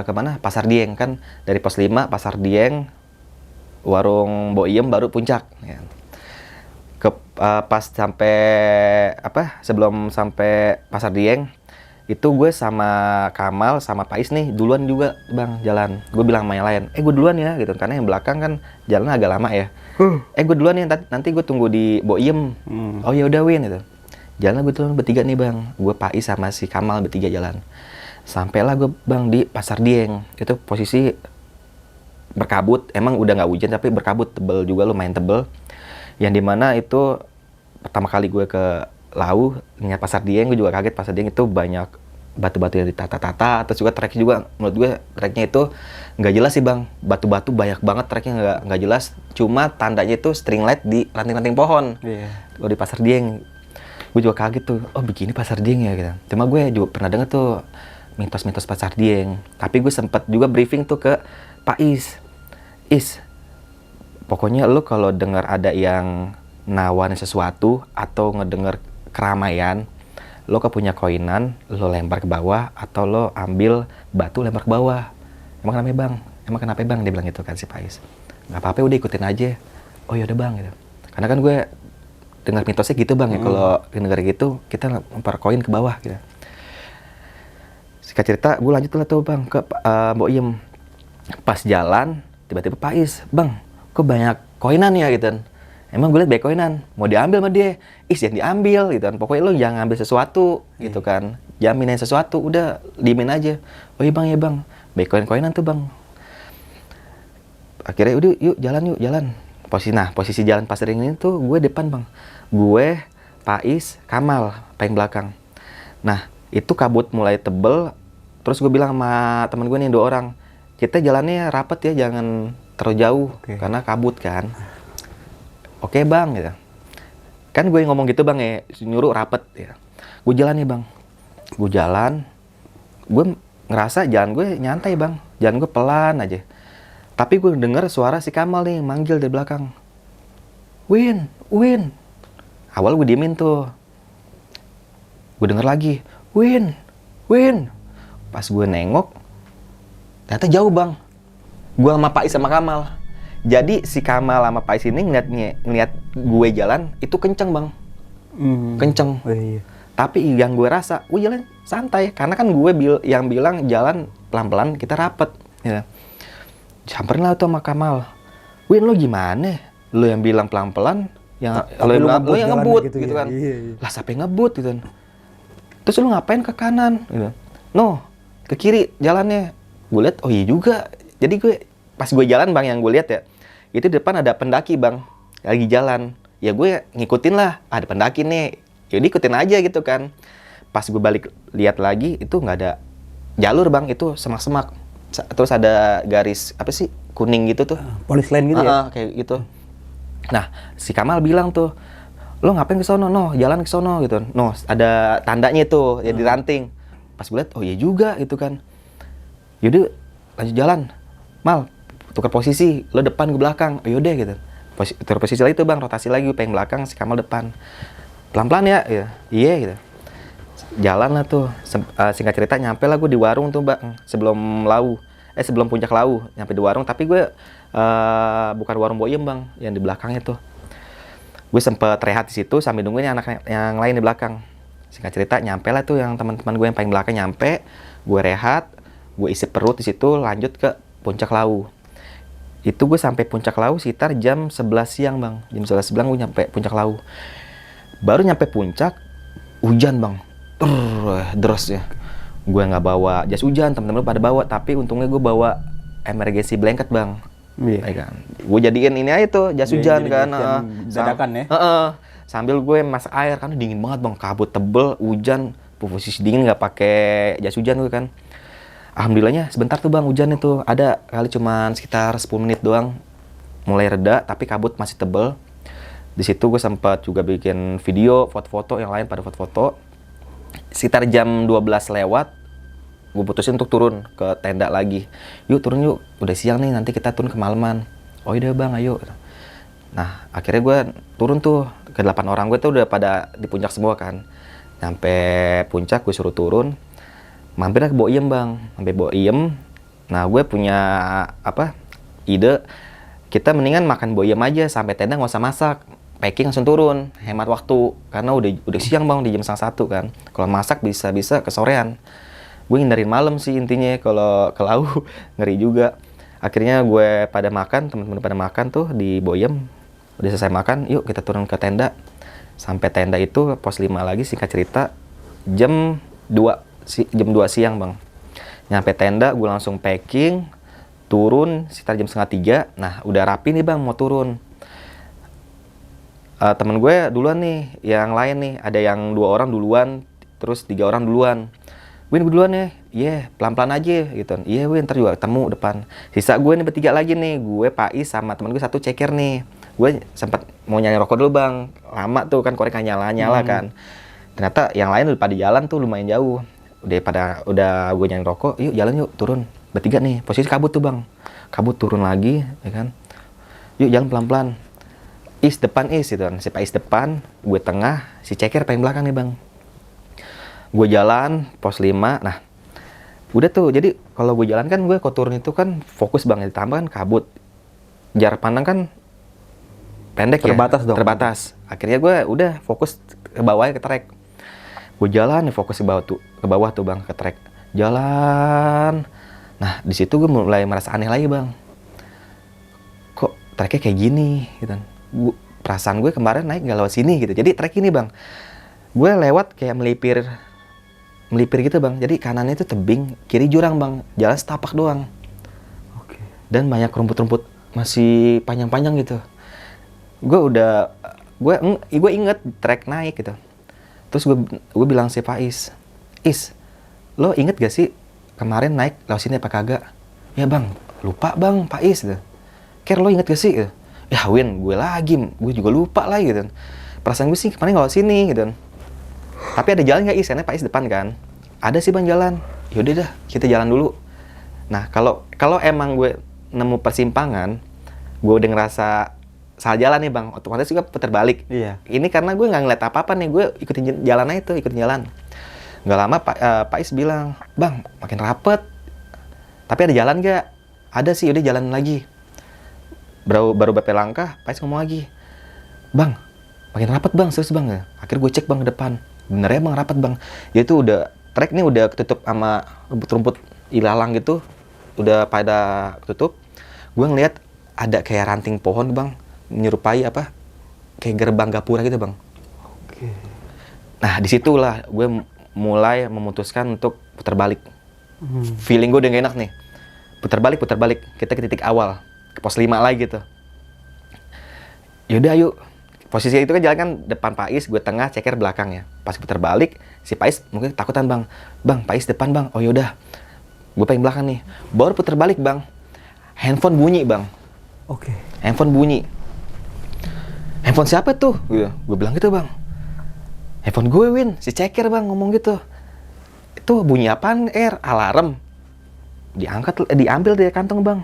Kemana? Pasar Dieng kan, dari pos 5 Pasar Dieng, warung Boiem baru puncak ya. Pas sampai sebelum sampai Pasar Dieng itu gue sama Kamal sama Faiz nih duluan juga, Bang, jalan. Gue bilang sama yang lain, gue duluan ya gitu, karena yang belakang kan jalannya agak lama ya. Gue duluan ya, nanti gue tunggu di Boiem. Oh ya udah, Win gitu. Jalan gue duluan bertiga nih, Bang. Gue Faiz sama si Kamal bertiga jalan. Sampailah gue, Bang, di Pasar Dieng. Itu posisi berkabut, emang udah nggak hujan tapi berkabut tebel juga, lumayan tebel. Yang dimana itu pertama kali gue ke Lawu, lihat Pasar Dieng, gue juga kaget. Pasar Dieng itu banyak batu-batu yang ditata-tata, terus juga treknya juga, menurut gue treknya itu nggak jelas sih, Bang. Batu-batu banyak banget, treknya nggak jelas. Cuma tandanya itu string light di ranting-ranting pohon. Kalau di Pasar Dieng, gue juga kaget tuh, oh begini Pasar Dieng ya gitu. Cuma gue juga pernah dengar tuh mitos-mitos Pasar Dieng. Tapi gue sempat juga briefing tuh ke Pak Is, pokoknya lo kalau dengar ada yang nawarin sesuatu atau ngedenger keramaian, lo punya koinan, lo lempar ke bawah atau lo ambil batu lempar ke bawah. Emang kenapa, Bang? Dia bilang gitu kan si Faiz. Nggak apa-apa, udah ikutin aja. Oh yaudah, Bang gitu. Karena kan gue dengar mitosnya gitu, Bang, ya kalau denger gitu kita lempar koin ke bawah gitu. Singkat cerita, gue lanjut lah tuh, Bang, ke Boiem. Pas jalan, tiba-tiba Faiz, Bang, kok banyak koinan ya gitu. Emang gue liat backcoinan, mau diambil sama dia. Jangan diambil gitu kan. Pokoknya lo jangan ngambil sesuatu gitu kan. Jangan minain sesuatu, udah diemin aja. Oh iya bang, backcoin-coinan tuh bang. Akhirnya udah yuk jalan. Posisi jalan pasar ini tuh gue depan bang. Gue, Pais, Kamal paling belakang. Nah itu kabut mulai tebel. Terus gue bilang sama teman gue nih 2 orang. Kita jalannya rapet ya, jangan terlalu jauh. Karena kabut kan. Oke bang, gitu. Kan gue ngomong gitu bang ya, nyuruh rapet ya. Gue jalan nih bang. Gue jalan. Gue ngerasa jalan gue nyantai bang. Jalan gue pelan aja. Tapi gue denger suara si Kamal nih manggil dari belakang. Win. Awal gue diemin tuh. Gue denger lagi. Win. Pas gue nengok, ternyata jauh bang. Gue sama Pais sama Kamal. Jadi si Kamal sama Pais ini ngeliat gue jalan itu kenceng bang. Kenceng. Oh, iya. Tapi yang gue rasa, gue jalan santai. Karena kan gue yang bilang jalan pelan-pelan, kita rapet. Ya. Samperin lah tuh sama Kamal. Win lo gimana? Lo yang bilang pelan-pelan, lo yang ngebut gitu kan. Iya. Lah siapa yang ngebut gitu kan. Terus lo ngapain ke kanan? Gitu. No, ke kiri jalannya. Gue lihat, oh iya juga. Jadi gue, pas gue jalan bang, yang gue lihat ya, itu di depan ada pendaki bang, lagi jalan. Ya gue ngikutin lah, ada pendaki nih. Jadi ikutin aja gitu kan. Pas gue balik lihat lagi, itu nggak ada jalur bang, itu semak-semak. Terus ada garis apa sih kuning gitu tuh. Polis line gitu ya? Kayak gitu. Nah si Kamal bilang tuh, lo ngapain ke sono? No, jalan ke sono gitu. No, ada tandanya tuh ya di ranting. Pas gue lihat, oh iya juga gitu kan. Yaudah lanjut jalan. Mal, tukar posisi, lo depan gue belakang. Oh yaudah gitu. Tukar posisi lagi tuh bang, rotasi lagi, gue pengen belakang, si Kamal depan. Pelan-pelan ya, iya gitu. Jalan lah tuh, singkat cerita nyampe lah gue di warung tuh bang, sebelum puncak Lawu. Nyampe di warung, tapi gue bukan warung Boyem bang, yang di belakangnya tuh. Gue sempet rehat di situ sambil nungguin anak yang lain di belakang. Singkat cerita nyampe lah tuh yang teman-teman gue yang paling belakang nyampe, gue rehat, gue isi perut di situ, lanjut ke puncak Lawu. Itu gue sampai puncak Lawu sekitar jam 11 siang bang. Jam 11 siang gue nyampe puncak Lawu. Baru nyampe puncak, hujan bang. Deras ya. Gue nggak bawa jas hujan, temen-temen pada bawa. Tapi untungnya gue bawa emergency blanket bang. Iya kan. Gue jadiin ini aja tuh jas hujan kan. Dadakan ya? Sambil gue masak air, karena dingin banget bang. Kabut tebel, hujan, posisi dingin nggak pakai jas hujan gue kan. Alhamdulillahnya sebentar tuh bang hujannya tuh. Ada kali cuman sekitar 10 menit doang. Mulai reda tapi kabut masih tebel. Di situ gue sempat juga bikin video, foto-foto, yang lain pada foto-foto. Sekitar jam 12 lewat, gue putusin untuk turun ke tenda lagi. Yuk turun yuk, udah siang nih, nanti kita turun kemalaman. Oh iya bang, ayo. Nah akhirnya gue turun tuh, ke 8 orang gue tuh udah pada di puncak semua kan. Sampai puncak gue suruh turun. Mampir ke Boyem bang, sampai Boyem. Nah gue punya ide, kita mendingan makan Boyem aja sampai tenda, nggak usah masak, packing langsung turun, hemat waktu, karena udah siang bang, di jam 1:30 kan. Kalau masak bisa kesorean. Gue hindarin malam sih intinya, kalau ke Lawu ngeri juga. Akhirnya gue pada makan, teman-teman pada makan tuh di Boyem. Udah selesai makan, yuk kita turun ke tenda. Sampai tenda itu pos 5 lagi, singkat cerita jam 2 siang bang. Nyampe tenda gue langsung packing, turun sekitar jam 2:30. Nah udah rapi nih bang mau turun. Temen gue duluan nih, yang lain nih ada yang 2 orang duluan, terus 3 orang duluan. Win duluan ya, pelan-pelan aja gitu. Iya Win, ntar juga ketemu depan. Sisa gue nih bertiga lagi nih, gue, Pais sama temen gue satu ceker nih. Gue sempat mau nyari rokok dulu bang, lama tuh kan korek nyala kan. Ternyata yang lain udah pada jalan tuh lumayan jauh. Udah gue nyari rokok, yuk jalan yuk turun. Bertiga nih, posisi kabut tuh bang. Kabut turun lagi, ya kan. Yuk jalan pelan-pelan. Depan gitu kan. Si Pais depan, gue tengah, si ceker paling belakang nih bang. Gue jalan, pos 5, nah udah tuh, jadi kalau gue jalan kan gue kalau turun itu kan fokus bang, ditambah kan kabut. Jarak pandang kan pendek terbatas ya? Dong. Terbatas. Akhirnya gue udah fokus ke bawahnya, ke trek. Gue jalan nih fokus ke bawah tuh bang, ke trek. Jalan. Nah di situ gue mulai merasa aneh lagi bang. Kok treknya kayak gini gitu. perasaan gue kemarin naik nggak lewat sini gitu. Jadi trek ini bang, gue lewat kayak melipir gitu bang. Jadi kanannya itu tebing, kiri jurang bang, jalan setapak doang. Oke. Dan banyak rumput-rumput masih panjang-panjang gitu. Gue inget trek naik gitu. Terus gue bilang si Faiz, Is, lo inget gak sih kemarin naik lewat sini apa kagak? Ya bang, lupa bang, Faiz gitu. Ker, lo inget gak sih? Gitu. Ya Win, gue juga lupa lah gitu. Perasaan gue sih kemarin nggak lewat sini gitu. Tapi ada jalan nggak Is? Karena Faiz depan kan. Ada sih bang jalan. Yaudah dah, kita jalan dulu. Nah kalau emang gue nemu persimpangan, gue udah ngerasa salah jalan nih bang, otomatis juga putar balik. Iya. Ini karena gue nggak ngeliat apa-apa nih, gue ikutin jalan aja tuh, ikutin jalan. Nggak lama Pak Is bilang, bang makin rapet. Tapi ada jalan nggak? Ada sih, udah jalan lagi. Baru beberapa langkah, Pak Is ngomong lagi, bang makin rapet bang, serius bang. Akhirnya gue cek bang ke depan, bener ya bang rapet bang. Ya itu udah trek nih udah ketutup sama rumput-rumput ilalang gitu, udah pada ketutup. Gue ngeliat ada kayak ranting pohon bang, menyerupai apa kayak gerbang gapura gitu bang. Oke. Nah disitulah gue mulai memutuskan untuk putar balik. Feeling gue udah gak enak nih, putar balik kita ke titik awal, ke pos 5 lagi gitu. Yaudah yuk, posisi itu kan jalan kan depan Faiz, gue tengah, Ceker belakang ya. Pas putar balik si Faiz mungkin takutan bang Faiz depan bang. Oh yaudah, gue paling belakang nih. Baru putar balik bang, handphone bunyi bang. Oke. Handphone bunyi. Handphone siapa tuh? Gue bilang gitu bang. Handphone gue Win, si Ceker bang ngomong gitu. Itu bunyi apaan? Alarm. Diambil dari kantong bang.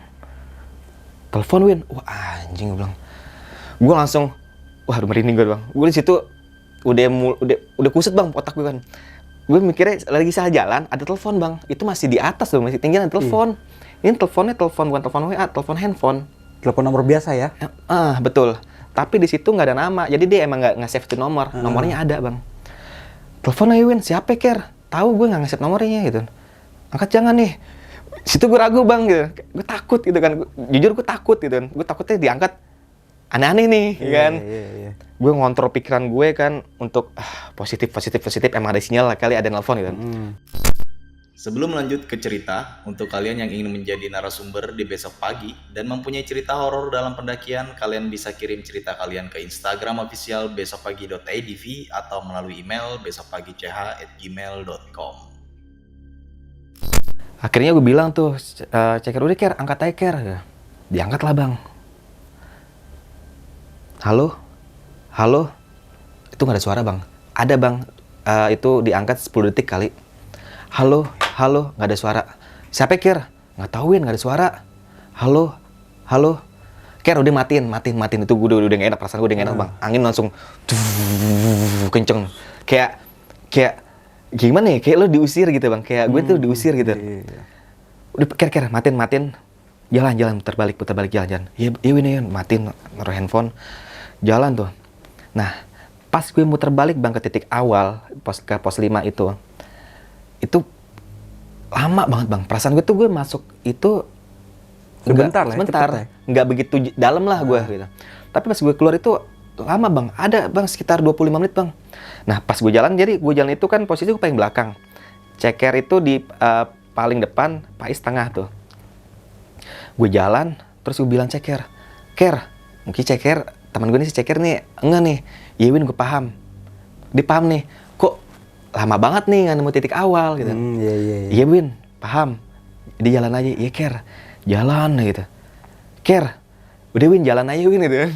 Telepon Win. Wah anjing, gue bilang. Gue langsung, wah merinding gue bang. Gue di situ udah kusut bang otak gue kan. Gue mikirnya lagi salah jalan, ada telepon bang. Itu masih di atas loh, masih tinggi ada telepon. Ini teleponnya bukan telepon WA, telepon handphone. Telepon nomor biasa ya? Betul. Tapi di situ nggak ada nama. Jadi dia emang nggak save itu nomor. Nomornya ada bang. Telepon aja Win, siapa Ker? Tahu gue nggak nge-save nomornya gitu. Angkat jangan nih. Situ gue ragu bang gitu. Gue takut gitu kan. Jujur gue takut gitu kan. Gue takutnya diangkat aneh-aneh nih, kan? Iya. Gue ngontrol pikiran gue kan untuk positif. Emang ada sinyal lah kali ada nelpon gitu kan. Sebelum lanjut ke cerita, untuk kalian yang ingin menjadi narasumber di besok pagi dan mempunyai cerita horor dalam pendakian, kalian bisa kirim cerita kalian ke Instagram official besokpagi.idv atau melalui email besokpagi.ch@gmail.com. Akhirnya gue bilang tuh, Ceker udah Ker, angkat aja Ker. Diangkat lah bang. Halo? Itu gak ada suara bang. Ada bang, itu diangkat 10 detik kali. Halo, gak ada suara. Siapa Ker? Gak tau Win, gak ada suara. Halo. Ker udah matiin. Itu gue udah gak enak, perasaan gue udah gak enak bang. Angin langsung kenceng. Kayak gimana ya? Kayak lo diusir gitu bang. Kayak gue tuh diusir gitu. Iya. Udah Ker, matiin. Jalan, putar balik jalan. Iya Win, matiin, naruh handphone. Jalan tuh. Nah, pas gue muter balik bang ke titik awal, ke pos 5 itu lama banget bang. Perasaan gue tuh gue masuk itu Sebentar. nggak begitu dalam lah gue gitu. Tapi pas gue keluar itu lama bang. Ada bang sekitar 25 menit bang. Nah pas gue jalan, jadi gue jalan itu kan posisi gue paling belakang. Ceker itu di paling depan, Faiz tengah tuh. Gue jalan, terus gue bilang Ker, mungkin Ceker, teman gue nih si Ceker nih, enggak nih, iya Win gue paham. Dia paham nih, kok lama banget nih nggak nemu titik awal gitu. Iya. Iya Win, paham. Dia jalan aja, iya Ker, jalan gitu. Ker, udah Win jalan aja Win gitu kan.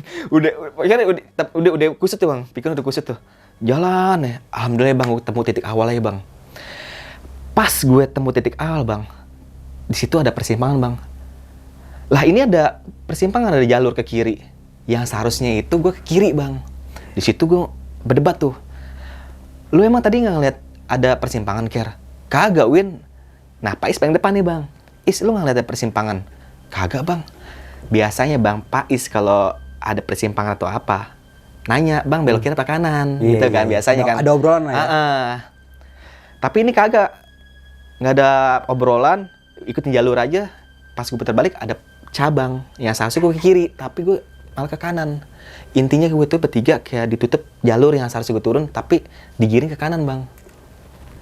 Udah kusut tuh bang, pikiran udah kusut tuh. Jalan ya, alhamdulillah bang, gue temu titik awal aja bang. Pas gue temu titik awal bang, di situ ada persimpangan bang. Lah ini ada persimpangan, ada jalur ke kiri. Yang seharusnya itu gue ke kiri bang. Di situ gue berdebat tuh. Lu emang tadi nggak ngeliat ada persimpangan Ker? Kagak Win. Nah Faiz paling depan nih bang. Is lu nggak ngeliat ada persimpangan? Kagak bang. Biasanya bang Faiz kalau ada persimpangan atau apa, nanya bang belok kiri apa kanan, gitu kan biasanya kan. Ada obrolan lah ya. Tapi ini kagak. Nggak ada obrolan, ikutin jalur aja. Pas gue putar balik ada cabang yang seharusnya gue ke kiri, tapi gue malah ke kanan. Intinya gue tuh bertiga kayak ditutup jalur yang seharusnya gue turun, tapi digiring ke kanan bang.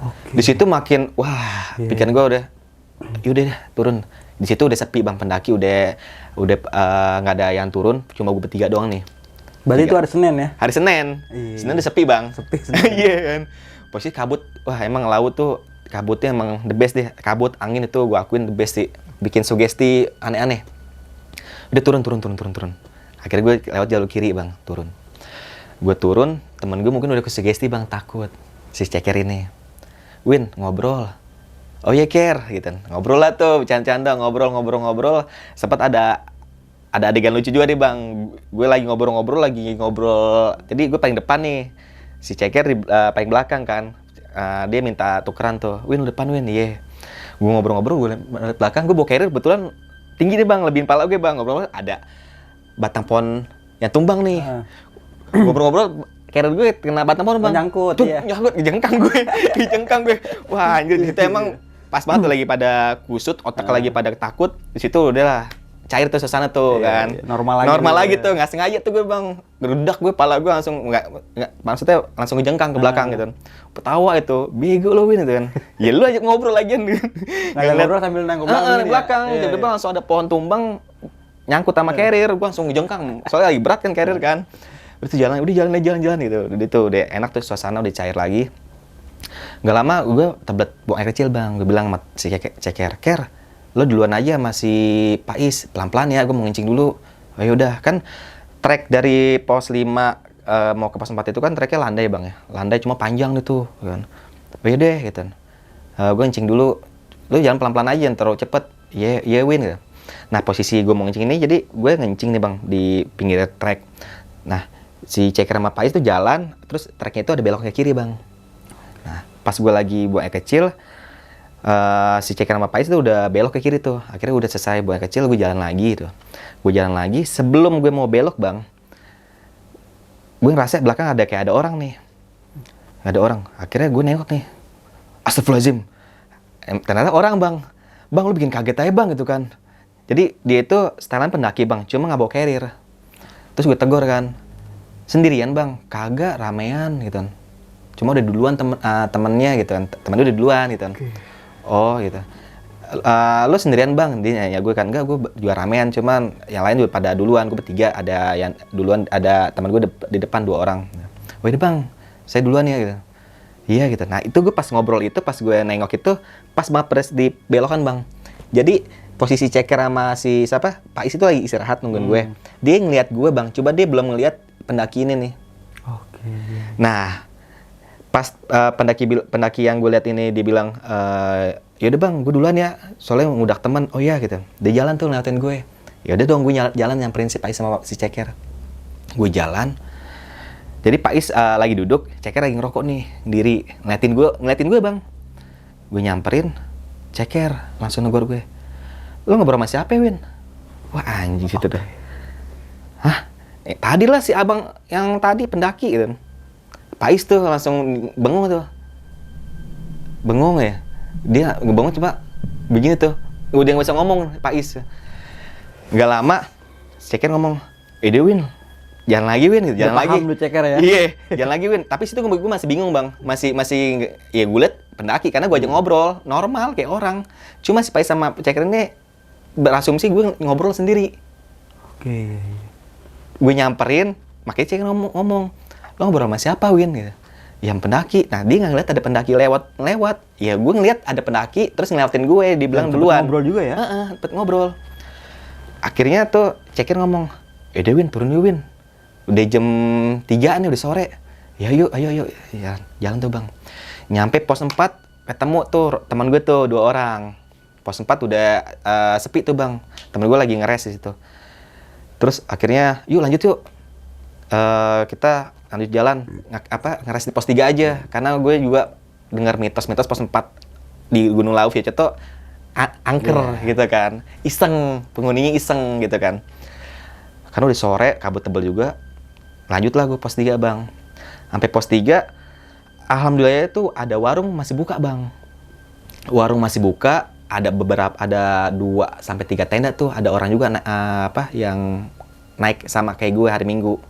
Oke. Di situ makin, wah, Iya. pikiran gue udah, yaudah deh turun. Di situ udah sepi bang, pendaki udah nggak ada yang turun, cuma gue bertiga doang nih. Berarti itu hari Senin ya? Hari Senin, Iya. Senin udah sepi bang. Sepi, Senin. Iya kan. Posisi kabut, wah emang laut tuh kabutnya emang the best deh. Kabut, angin itu gue akuin the best sih. Bikin sugesti aneh-aneh. Udah turun. Akhirnya gue lewat jalur kiri bang, turun. Gue turun, temen gue mungkin udah kesugesti bang, takut. Si ceker ini, Win ngobrol. Oh iya Ker, gitu. Ngobrol lah tuh, bercanda-canda, ngobrol. Sempat ada adegan lucu juga nih bang. Gue lagi ngobrol. Jadi gue paling depan nih. Si ceker di paling belakang kan. Dia minta tukeran tuh. Win depan Win, iya. Gue ngobrol, gue liat belakang, gue bawa carrier kebetulan tinggi nih bang, lebihin pala gue bang. Ngobrol ada batang pohon yang tumbang nih. Ngobrol, carrier gue kena batang pohon bang. Nyangkut, Tuh, iya. nyangkut, dijengkang gue. Wah anjir, itu emang pas banget tuh lagi pada kusut, otak lagi pada takut. Di situ udah lah cair tuh suasana tuh Iya, kan. iya. Normal lagi tuh, nggak sengaja tuh gue bang. Gerudak gue, pala gue langsung nggak maksudnya langsung ngejengkang ke belakang gitu. Ketawa itu, bego lo Win gitu kan. Ya lu aja ngobrol lagi kan. Ngajak ngobrol sambil nengok belakang. Di belakang, tiba-tiba langsung ada pohon tumbang nyangkut sama carrier, gue langsung ngejengkang. Soalnya lagi berat kan carrier kan. Udah jalan gitu. Udah deh enak tuh suasana udah cair lagi. Gak lama gue tablet buang air kecil bang. Gue bilang sama si ceker, Ker, lo duluan aja masih Pais, pelan-pelan ya, gue mau ngincing dulu. Oh yaudah, kan trek dari pos 5 mau ke pos 4 itu kan treknya landai bang ya. Landai cuma panjang gitu kan. Oh yaudah gitu. Gue ngincing dulu. Lo jangan pelan-pelan aja, jangan terlalu cepet. Iya Win gitu. Nah posisi gue mau ngincing ini, jadi gue ngincing nih bang di pinggir trek. Nah si ceker sama Pais tuh jalan, terus treknya itu ada belok ke kiri bang. Nah pas gue lagi buang air kecil, si ceker sama Pais tuh udah belok ke kiri tuh. Akhirnya udah selesai buang air kecil, gue jalan lagi tuh. Gue jalan lagi, sebelum gue mau belok bang, gue ngerasa belakang kayak ada orang nih. Ada orang. Akhirnya gue nengok nih. Astagfirullahaladzim. Ternyata orang bang. Bang lu bikin kaget aja bang gitu kan. Jadi dia itu setelan pendaki bang, cuma nggak bawa carrier. Terus gue tegur kan, sendirian bang, kagak, ramean gitu kan. Cuma udah duluan temennya gitu kan, temennya udah duluan gitu kan. Okay. Oh gitu. Lo sendirian bang? Dia nanya gue kan, enggak, gue juga ramean, cuman yang lain juga pada duluan. Gue bertiga, ada yang duluan, ada teman gue di depan 2 orang. Oh ini bang, saya duluan ya gitu. Iya gitu. Nah itu gue pas ngobrol itu, pas gue nengok itu, pas banget di belokan bang. Jadi posisi ceker sama si siapa? Pais itu lagi istirahat nungguin gue. Dia ngeliat gue bang, coba dia belum ngeliat pendaki ini nih. Oke. Nah pas pendaki yang gue lihat ini dia bilang, yaudah bang, gue duluan ya, soalnya ngudak teman. Oh iya gitu. Dia jalan tuh ngeliatin gue. Yaudah dong, gue jalan yang prinsip Pais sama si ceker. Gue jalan. Jadi Pais lagi duduk, ceker lagi ngerokok nih, diri ngeliatin gue bang. Gue nyamperin, ceker langsung negor gue. Lo ngobrol sama siapa Win? Wah anjing situ dah. Hah? Tadi lah si abang yang tadi pendaki gitu. Pais tuh langsung bengong tuh. Bengong ya? Dia ngebengong coba begini tuh. Udah nggak bisa ngomong Pais. Gak lama, ceker ngomong, Win, jalan lagi Win, gitu. Jalan lagi. Paham lu ceker ya? Iya, jalan lagi Win. Tapi situ gue masih bingung bang, masih ya gue liat pendaki karena gue ajak ngobrol normal kayak orang. Cuma si Pais sama ceker ini berasumsi gue ngobrol sendiri. Oke. Gue nyamperin, makanya ceker ngomong, lo ngobrol sama siapa Win? Gitu. Yang pendaki. Nah dia nggak ngeliat ada pendaki lewat. Ya gue ngeliat ada pendaki, terus ngelewatin gue, dibilang duluan. Ngobrol juga ya? Cepet ngobrol. Akhirnya tuh ceker ngomong, Win, turun yuk Win. Udah jam 3 nih, udah sore. Ya yuk, ayo. Ya, jalan tuh bang. Nyampe pos 4, ketemu tuh teman gue tuh 2 orang. Pos 4 udah sepi tuh bang. Temen gue lagi ngeres di situ. Terus akhirnya, yuk lanjut yuk. Kita lanjut jalan. Ngeres di pos 3 aja. Karena gue juga dengar mitos-mitos pos 4 di Gunung Lawu ya tuh angker gitu kan. Iseng, penghuninya iseng gitu kan. Karena udah sore, kabut tebel juga. Lanjutlah gue pos 3 bang. Sampai pos 3, alhamdulillah itu ada warung masih buka bang. Warung masih buka, ada 2 sampai 3 tenda tuh. Ada orang juga yang naik sama kayak gue hari Minggu.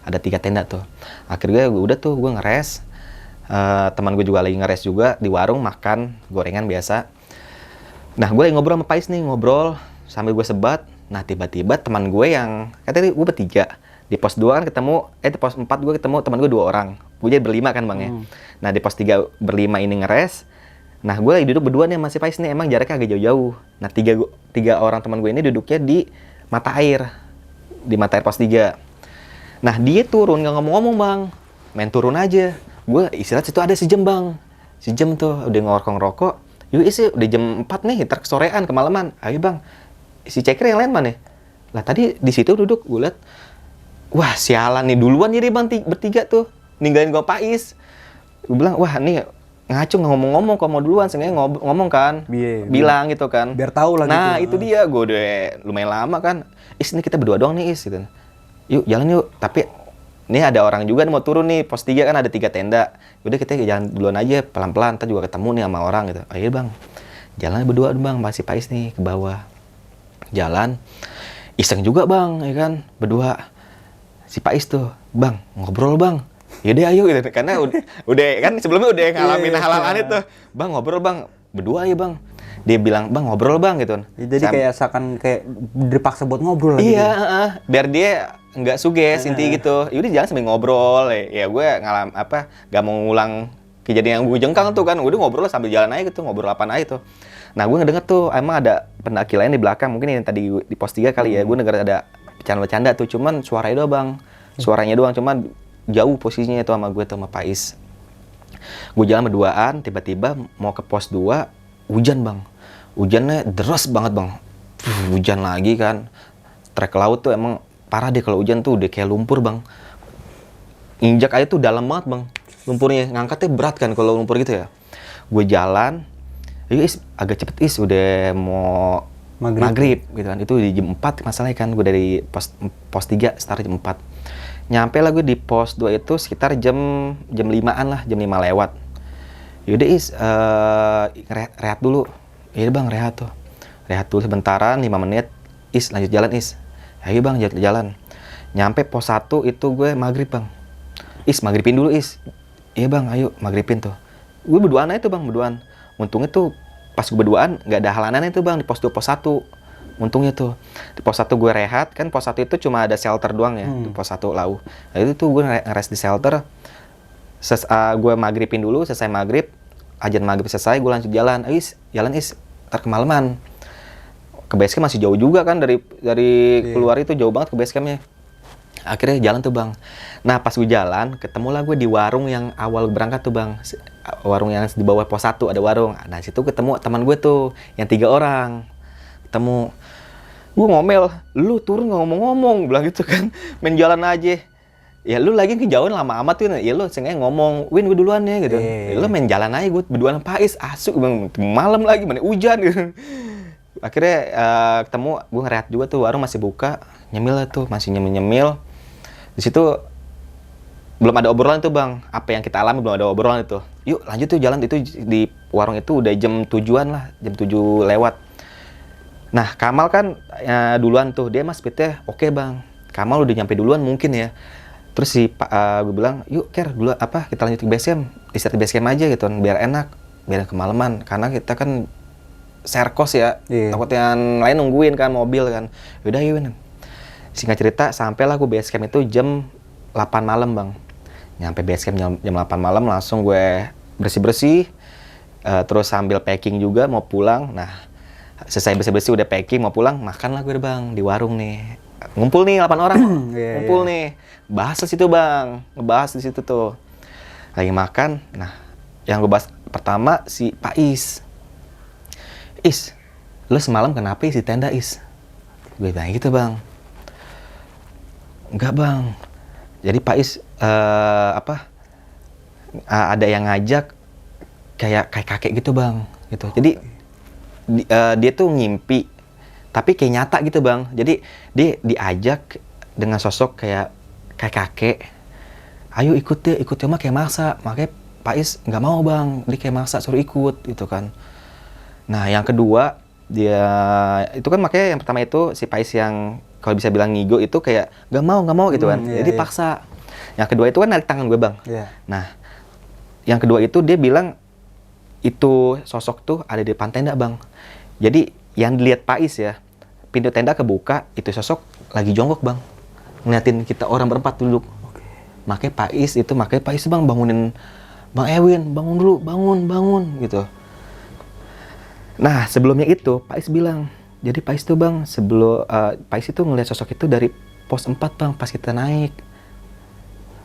Ada 3 tenda tuh. Akhirnya udah tuh gue ngeres. Teman gue juga lagi ngeres juga di warung makan gorengan biasa. Nah gue lagi ngobrol sama Pais nih, ngobrol sambil gue sebat. Nah tiba-tiba teman gue yang katanya gue bertiga di pos 2 kan ketemu, di pos 4 gue ketemu teman gue 2 orang. Gue jadi berlima kan bang ya. Nah di pos 3 berlima ini ngeres. Nah gue lagi duduk berdua nih sama si Pais nih, emang jaraknya agak jauh-jauh. Nah tiga orang teman gue ini duduknya di mata air. Di mata air pos 3. Nah dia turun nggak ngomong-ngomong bang. Main turun aja. Gue istirahat situ ada sejam bang. Sejam tuh udah ngerokok. Yuk isi udah jam 4 nih, ntar kesorean, kemalaman. Ayo bang. Si Ceker yang lain mana? Lah tadi di situ duduk, gue liat, wah sialan nih duluan jadi bang bertiga tuh ninggalin gue Pais. Gue bilang wah nih ngaco nggak ngomong-ngomong kalau mau duluan, sengaja ngomong kan, bilang gitu kan. Biar tahu lah. Nah gitu. itu dia, gue udah lumayan lama kan. Ini kita berdua doang nih gitu. Yuk jalan yuk. Tapi ini ada orang juga nih mau turun nih, pos 3 kan ada 3 tenda. Udah kita jalan duluan aja pelan-pelan, ntar juga ketemu nih sama orang gitu. Ayo bang, jalan berdua bang, masih Pais nih ke bawah. Jalan, iseng juga bang, ya kan, berdua. Si Pais tuh, bang, ngobrol bang. Yaudah ayo gitu, karena udah kan sebelumnya udah ngalamin hal-hal aneh tuh. Bang ngobrol bang, berdua aja bang. Dia bilang, bang ngobrol bang gitu. Jadi kayak seakan kayak dipaksa buat ngobrol lagi. Iya, biar dia nggak suges inti gitu. Yaudah jalan sambil ngobrol. Ya gue gak mau ngulang kejadian yang gue jengkang tuh kan. Udah ngobrol sambil jalan aja gitu, ngobrol apaan aja tuh. Nah gue ngedenger tuh, emang ada pendaki lain di belakang, mungkin yang tadi di pos 3 kali ya, gue denger ada bercanda-bercanda tuh, cuman suaranya doang bang, suaranya doang, cuman jauh posisinya itu sama gue tuh sama Pais. Gue jalan berduaan, tiba-tiba mau ke pos 2, hujan bang, hujannya deras banget bang, hujan lagi kan, trek laut tuh emang parah deh kalau hujan tuh udah kayak lumpur bang, injak aja tuh dalam banget bang, lumpurnya, ngangkatnya berat kan kalau lumpur gitu ya. Gue jalan, ayo Is, agak cepet Is, udah mau maghrib gitu kan. Itu di jam 4 masalahnya kan, gue dari pos 3 start jam 4. Nyampe lah gue di pos 2 itu sekitar jam 5-an lah, jam 5 lewat. Yaudah Is, rehat dulu. Iya bang, rehat tuh. Rehat dulu sebentaran, 5 menit. Is, lanjut jalan Is. Ayo bang, jalan. Nyampe pos 1 itu gue maghrib bang. Is, maghribin dulu Is. Iya bang, ayo maghribin tuh. Gue berduaan aja tuh bang, berduaan. Untungnya tuh pas gue berduaan nggak ada halanannya tuh bang di pos 2 pos 1. Untungnya tuh di pos 1 gue rehat, kan pos 1 itu cuma ada shelter doang ya, di pos 1 lau. Nah itu tuh gue ngeres di shelter. Gue maghribin dulu, selesai maghrib, ajan maghrib selesai, gue lanjut jalan. Jalan Is, ntar kemalaman. Ke base camp masih jauh juga kan dari keluar itu jauh banget ke base campnya. Akhirnya jalan tuh bang. Nah pas gue jalan, ketemulah gue di warung yang awal berangkat tuh bang. Warung yang di bawah pos 1 ada warung. Nah situ ketemu teman gue tuh, yang 3 orang. Ketemu. Gue ngomel, lu turun gak ngomong-ngomong, bilang gitu kan. Main jalan aja. Ya lu lagi kejauhan lama amat tuh. Ya lu sengaja ngomong, Win gue duluan ya gitu. Ya, lu main jalan aja, gue berduaan sama Pais. Asuk bang, malam lagi, mana hujan gitu. Akhirnya ketemu, gue ngerehat juga tuh, warung masih buka. Nyemil lah tuh, masih nyemil-nyemil. Di situ belum ada obrolan tuh bang, apa yang kita alami belum ada obrolan itu. Yuk lanjut tuh jalan, itu di warung itu udah jam 7-an lah, jam 7 lewat. Nah Kamal kan duluan tuh, dia mas speednya oke bang. Kamal udah nyampe duluan mungkin ya. Terus gue bilang, yuk Ker dulu kita lanjut ke base camp, istirahat di base camp aja gitu, biar enak, biar kemalaman. Karena kita kan serkos ya, takut yang lain nungguin kan mobil kan. Yaudah yuk. Singkat cerita, sampailah gue base camp itu jam 8 malam bang. Nyampe base camp jam 8 malam, langsung gue bersih-bersih. Terus sambil packing juga, mau pulang. Nah, selesai bersih-bersih udah packing, mau pulang, makanlah gue bang, di warung nih. Ngumpul nih 8 orang, ngumpul nih. Bahas di situ bang, ngebahas di situ tuh. Lagi makan, nah yang gue bahas pertama si Pais. Is, lu semalam kenapa di tenda Is? Gue bilang gitu bang. Enggak bang, jadi Pais ada yang ngajak kayak kakek gitu bang, gitu. Jadi dia tuh ngimpi, tapi kayak nyata gitu bang. Jadi dia diajak dengan sosok kayak kakek. Ayo ikut ya mah kayak maksa. Makanya Pais nggak mau bang, dia kayak maksa suruh ikut gitu kan. Nah yang kedua dia itu kan makanya yang pertama itu si Pais yang kalau bisa bilang ngigo itu kayak gak mau gitu kan. Iya, Jadi iya. paksa. Yang kedua itu kan narik tangan gue bang. Iya. Nah, yang kedua itu dia bilang itu sosok tuh ada di depan tenda bang. Jadi yang dilihat Pais ya, pintu tenda kebuka, itu sosok lagi jongkok bang, ngeliatin kita orang berempat duduk. Makanya Pais bang bangunin Bang Ewin, bangun dulu, bangun gitu. Nah sebelumnya itu Pais bilang, jadi Pais tuh bang Pais itu ngeliat sosok itu dari pos 4 bang, pas kita naik.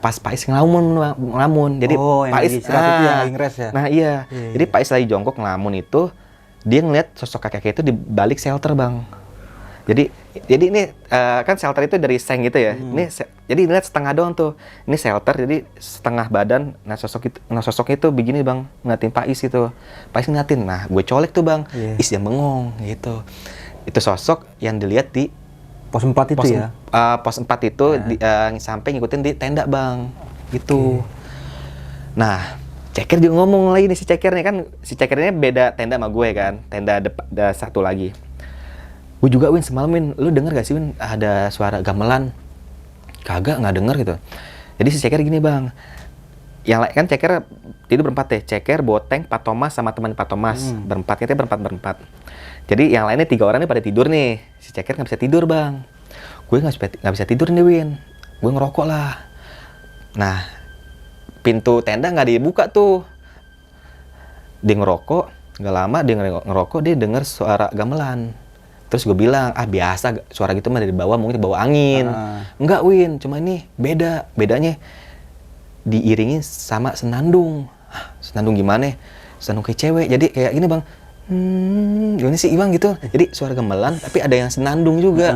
Pas Pais ngelamun. Jadi Oh, yang Pais lagi istirahat itu yang lagi ngeres ya? Nah iya. Iya. Jadi Pais lagi jongkok ngelamun itu, dia ngeliat sosok kakek itu di balik shelter bang. Jadi ini kan shelter itu dari seng gitu ya. Jadi lihat setengah doang tuh. Ini shelter jadi setengah badan. Nah sosok itu begini bang, ngeliatin Pais itu. Pais ngeliatin. Nah gue colek tuh bang. Iya. Is dia bengong gitu. Itu sosok yang dilihat di Pos 4 itu pos, ya? pos 4 itu sampai ngikutin di tenda bang gitu. Nah Ceker juga ngomong lagi nih, si Ceker nih kan, si Ceker ini beda tenda sama gue kan, tenda satu lagi. Gue juga Win semalam Win, lu denger gak sih Win ada suara gamelan? Kagak, nggak denger gitu. Jadi si Ceker gini bang, yang lain kan Ceker tidur berempat deh, Ceker, Boteng, Pak Thomas sama teman Pak Thomas, berempat, kita berempat. Jadi yang lainnya 3 orang nih pada tidur nih, si Ceker nggak bisa tidur bang. Gue nggak bisa tidur nih Win, gue ngerokok lah. Nah pintu tenda nggak dibuka tuh, dia ngerokok, nggak lama dia ngerokok, dia denger suara gamelan. Terus gue bilang, biasa suara gitu mah dari bawah, mungkin bawa angin. Enggak Win, cuma ini bedanya diiringi sama senandung. Senandung gimana? Senandung kayak cewek, jadi kayak gini bang. Gimana sih Bang gitu. Jadi suara gamelan tapi ada yang senandung juga.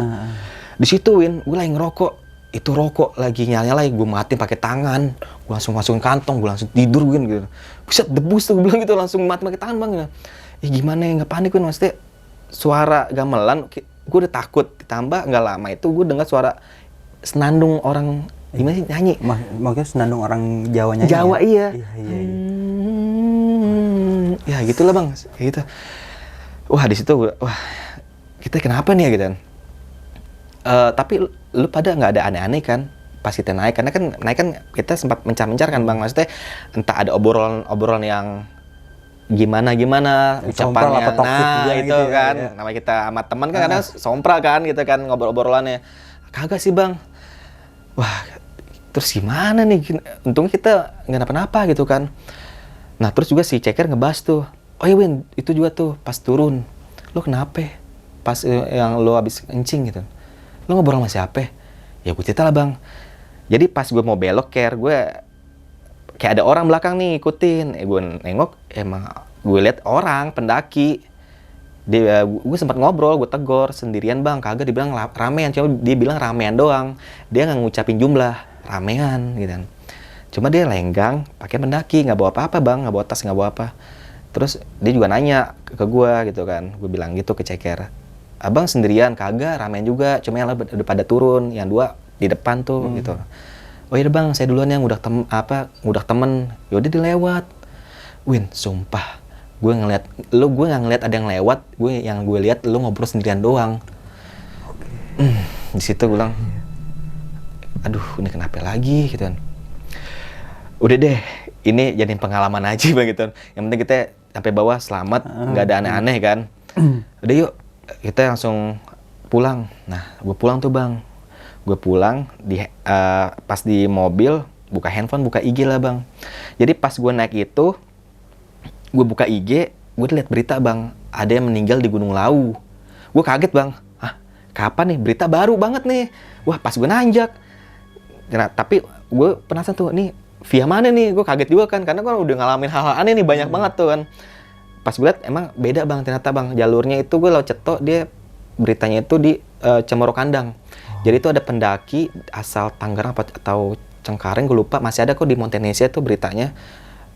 Di situ Win, gue lagi ngerokok. Itu rokok lagi nyala-nyala, gue matiin pakai tangan. Gue langsung masukin kantong, gue langsung tidur Win gitu. Buset, debus tuh gue bilang gitu, langsung mati pakai tangan Bang. Gimana ya, nggak panik Win, maksudnya suara gamelan, gue udah takut. Ditambah nggak lama itu gue dengar suara senandung orang, gimana sih nyanyi? Maksudnya senandung orang Jawanya? Jawa ya? iya. Iya. Ya gitulah bang, kayak gitu. Wah di situ, wah kita kenapa nih ya gitu kan? Tapi lu pada nggak ada aneh-aneh kan pas kita naik, karena kan naik kan kita sempat mencar-mencar kan bang, maksudnya entah ada obrolan yang gimana ucapannya, nah itu gitu kan, ya. namanya kita sama teman kan kadang sompra kan gitu kan ngobrol-obrolannya. Kagak sih bang, wah terus gimana nih? Untungnya kita nggak kenapa-napa gitu kan. Nah terus juga si Ceker ngebahas tuh, oh iya Win, itu juga tuh pas turun, lo kenapa? Pas yang lo habis kencing gitu, lo ngobrol sama siapa? Ya gue cerita lah bang. Jadi pas gue mau belok gue kayak ada orang belakang nih ikutin. Gue nengok, emang gue lihat orang pendaki. Gue sempat ngobrol, gue tegor sendirian bang, kagak, dibilang ramean, cuma dia bilang ramean doang. Dia nggak ngucapin jumlah, ramean gitu kan. Cuma dia lenggang, pakai pendaki, nggak bawa apa-apa bang, nggak bawa tas, nggak bawa apa. Terus dia juga nanya ke gue gitu kan, gue bilang gitu ke Ceker, abang sendirian? Kagak, ramean juga, cuma yang udah pada turun, yang 2 di depan tuh gitu. Oh iya bang, saya duluan yang udah temen. Yaudah dilewat. Win, sumpah, gue nggak ngeliat ada yang lewat, gue lihat lu ngobrol sendirian doang. Di situ gue bilang, aduh ini kenapa lagi gitu kan. Udah deh, ini jadi pengalaman aja bang gitu. Yang penting kita sampai bawah selamat, nggak ada aneh-aneh kan. Udah yuk, kita langsung pulang. Nah, gue pulang tuh bang. Gue pulang, pas di mobil, buka handphone, buka IG lah bang. Jadi pas gue naik itu, gue buka IG, gue liat berita bang, ada yang meninggal di Gunung Lawu. Gue kaget bang, kapan nih? Berita baru banget nih. Wah pas gue nanjak. Nah, tapi gue penasaran tuh, nih via mana nih? Gue kaget juga kan, karena gue udah ngalamin hal-hal aneh nih, banyak banget tuh kan. Pas gue liat, emang beda bang, ternyata bang, jalurnya itu gue lewat Ceto, dia beritanya itu di Cemoro Kandang. Jadi itu ada pendaki asal Tangerang atau Cengkareng, gue lupa, masih ada kok di Montenesia tuh beritanya.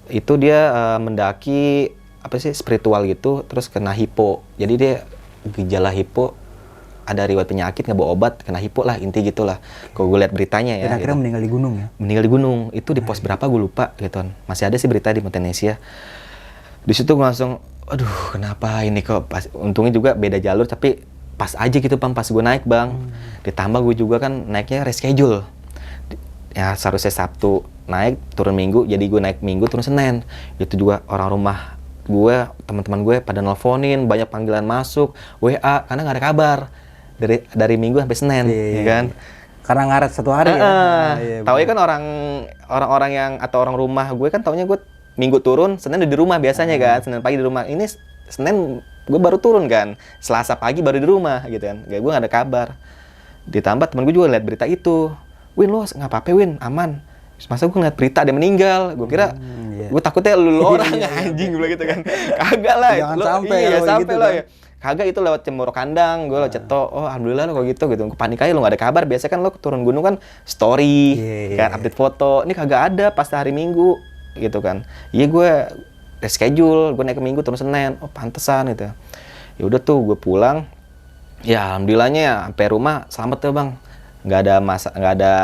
Itu dia mendaki apa sih, spiritual gitu, terus kena hipo. Jadi dia gejala hipo, ada riwayat penyakit, nggak bawa obat, kena hipo lah, inti gitulah. Kalau gue lihat beritanya ya. Dan akhirnya gitu. meninggal di gunung ya? Meninggal di gunung, itu di pos berapa gue lupa gitu. Masih ada sih berita di Montenesia. Di situ gue langsung, aduh kenapa ini kok, untungnya juga beda jalur, tapi pas aja gitu bang, pas gue naik bang. Ditambah gue juga kan naiknya reschedule. Ya seharusnya Sabtu naik, turun Minggu, jadi gue naik Minggu, turun Senin. Itu juga orang rumah gue, teman-teman gue pada nelponin, banyak panggilan masuk, WA, karena nggak ada kabar dari Minggu sampai Senin, ya kan? Karena ngaret satu hari ya. Taunya kan orang-orang yang atau orang rumah gue kan taunya gue Minggu turun, Senin udah di rumah biasanya kan, Senin pagi di rumah. Ini Senin gue baru turun kan, Selasa pagi baru di rumah gitu kan, kayak gue nggak ada kabar. Ditambah temen gue juga lihat berita itu, Win lo nggak apa-apa Win, aman. Masa gue ngeliat berita dia meninggal, gue kira gue takutnya lu orang anjing gue gitu kan, kagak lah. Jangan sampai sampai gitu lo kan. ya. Kagak, itu lewat Cemoro Kandang, gue lewat Ceto, oh alhamdulillah lo kok gitu. Gue panik aja, lo nggak ada kabar. Biasanya kan lo turun gunung kan story, kan update foto. Ini kagak ada pas hari Minggu gitu kan. Iya gue reschedule, gue naik ke Minggu turun Senin. Oh pantesan gitu. Ya udah tuh gue pulang. Ya alhamdulillahnya ya, sampai rumah selamat ya bang. Nggak ada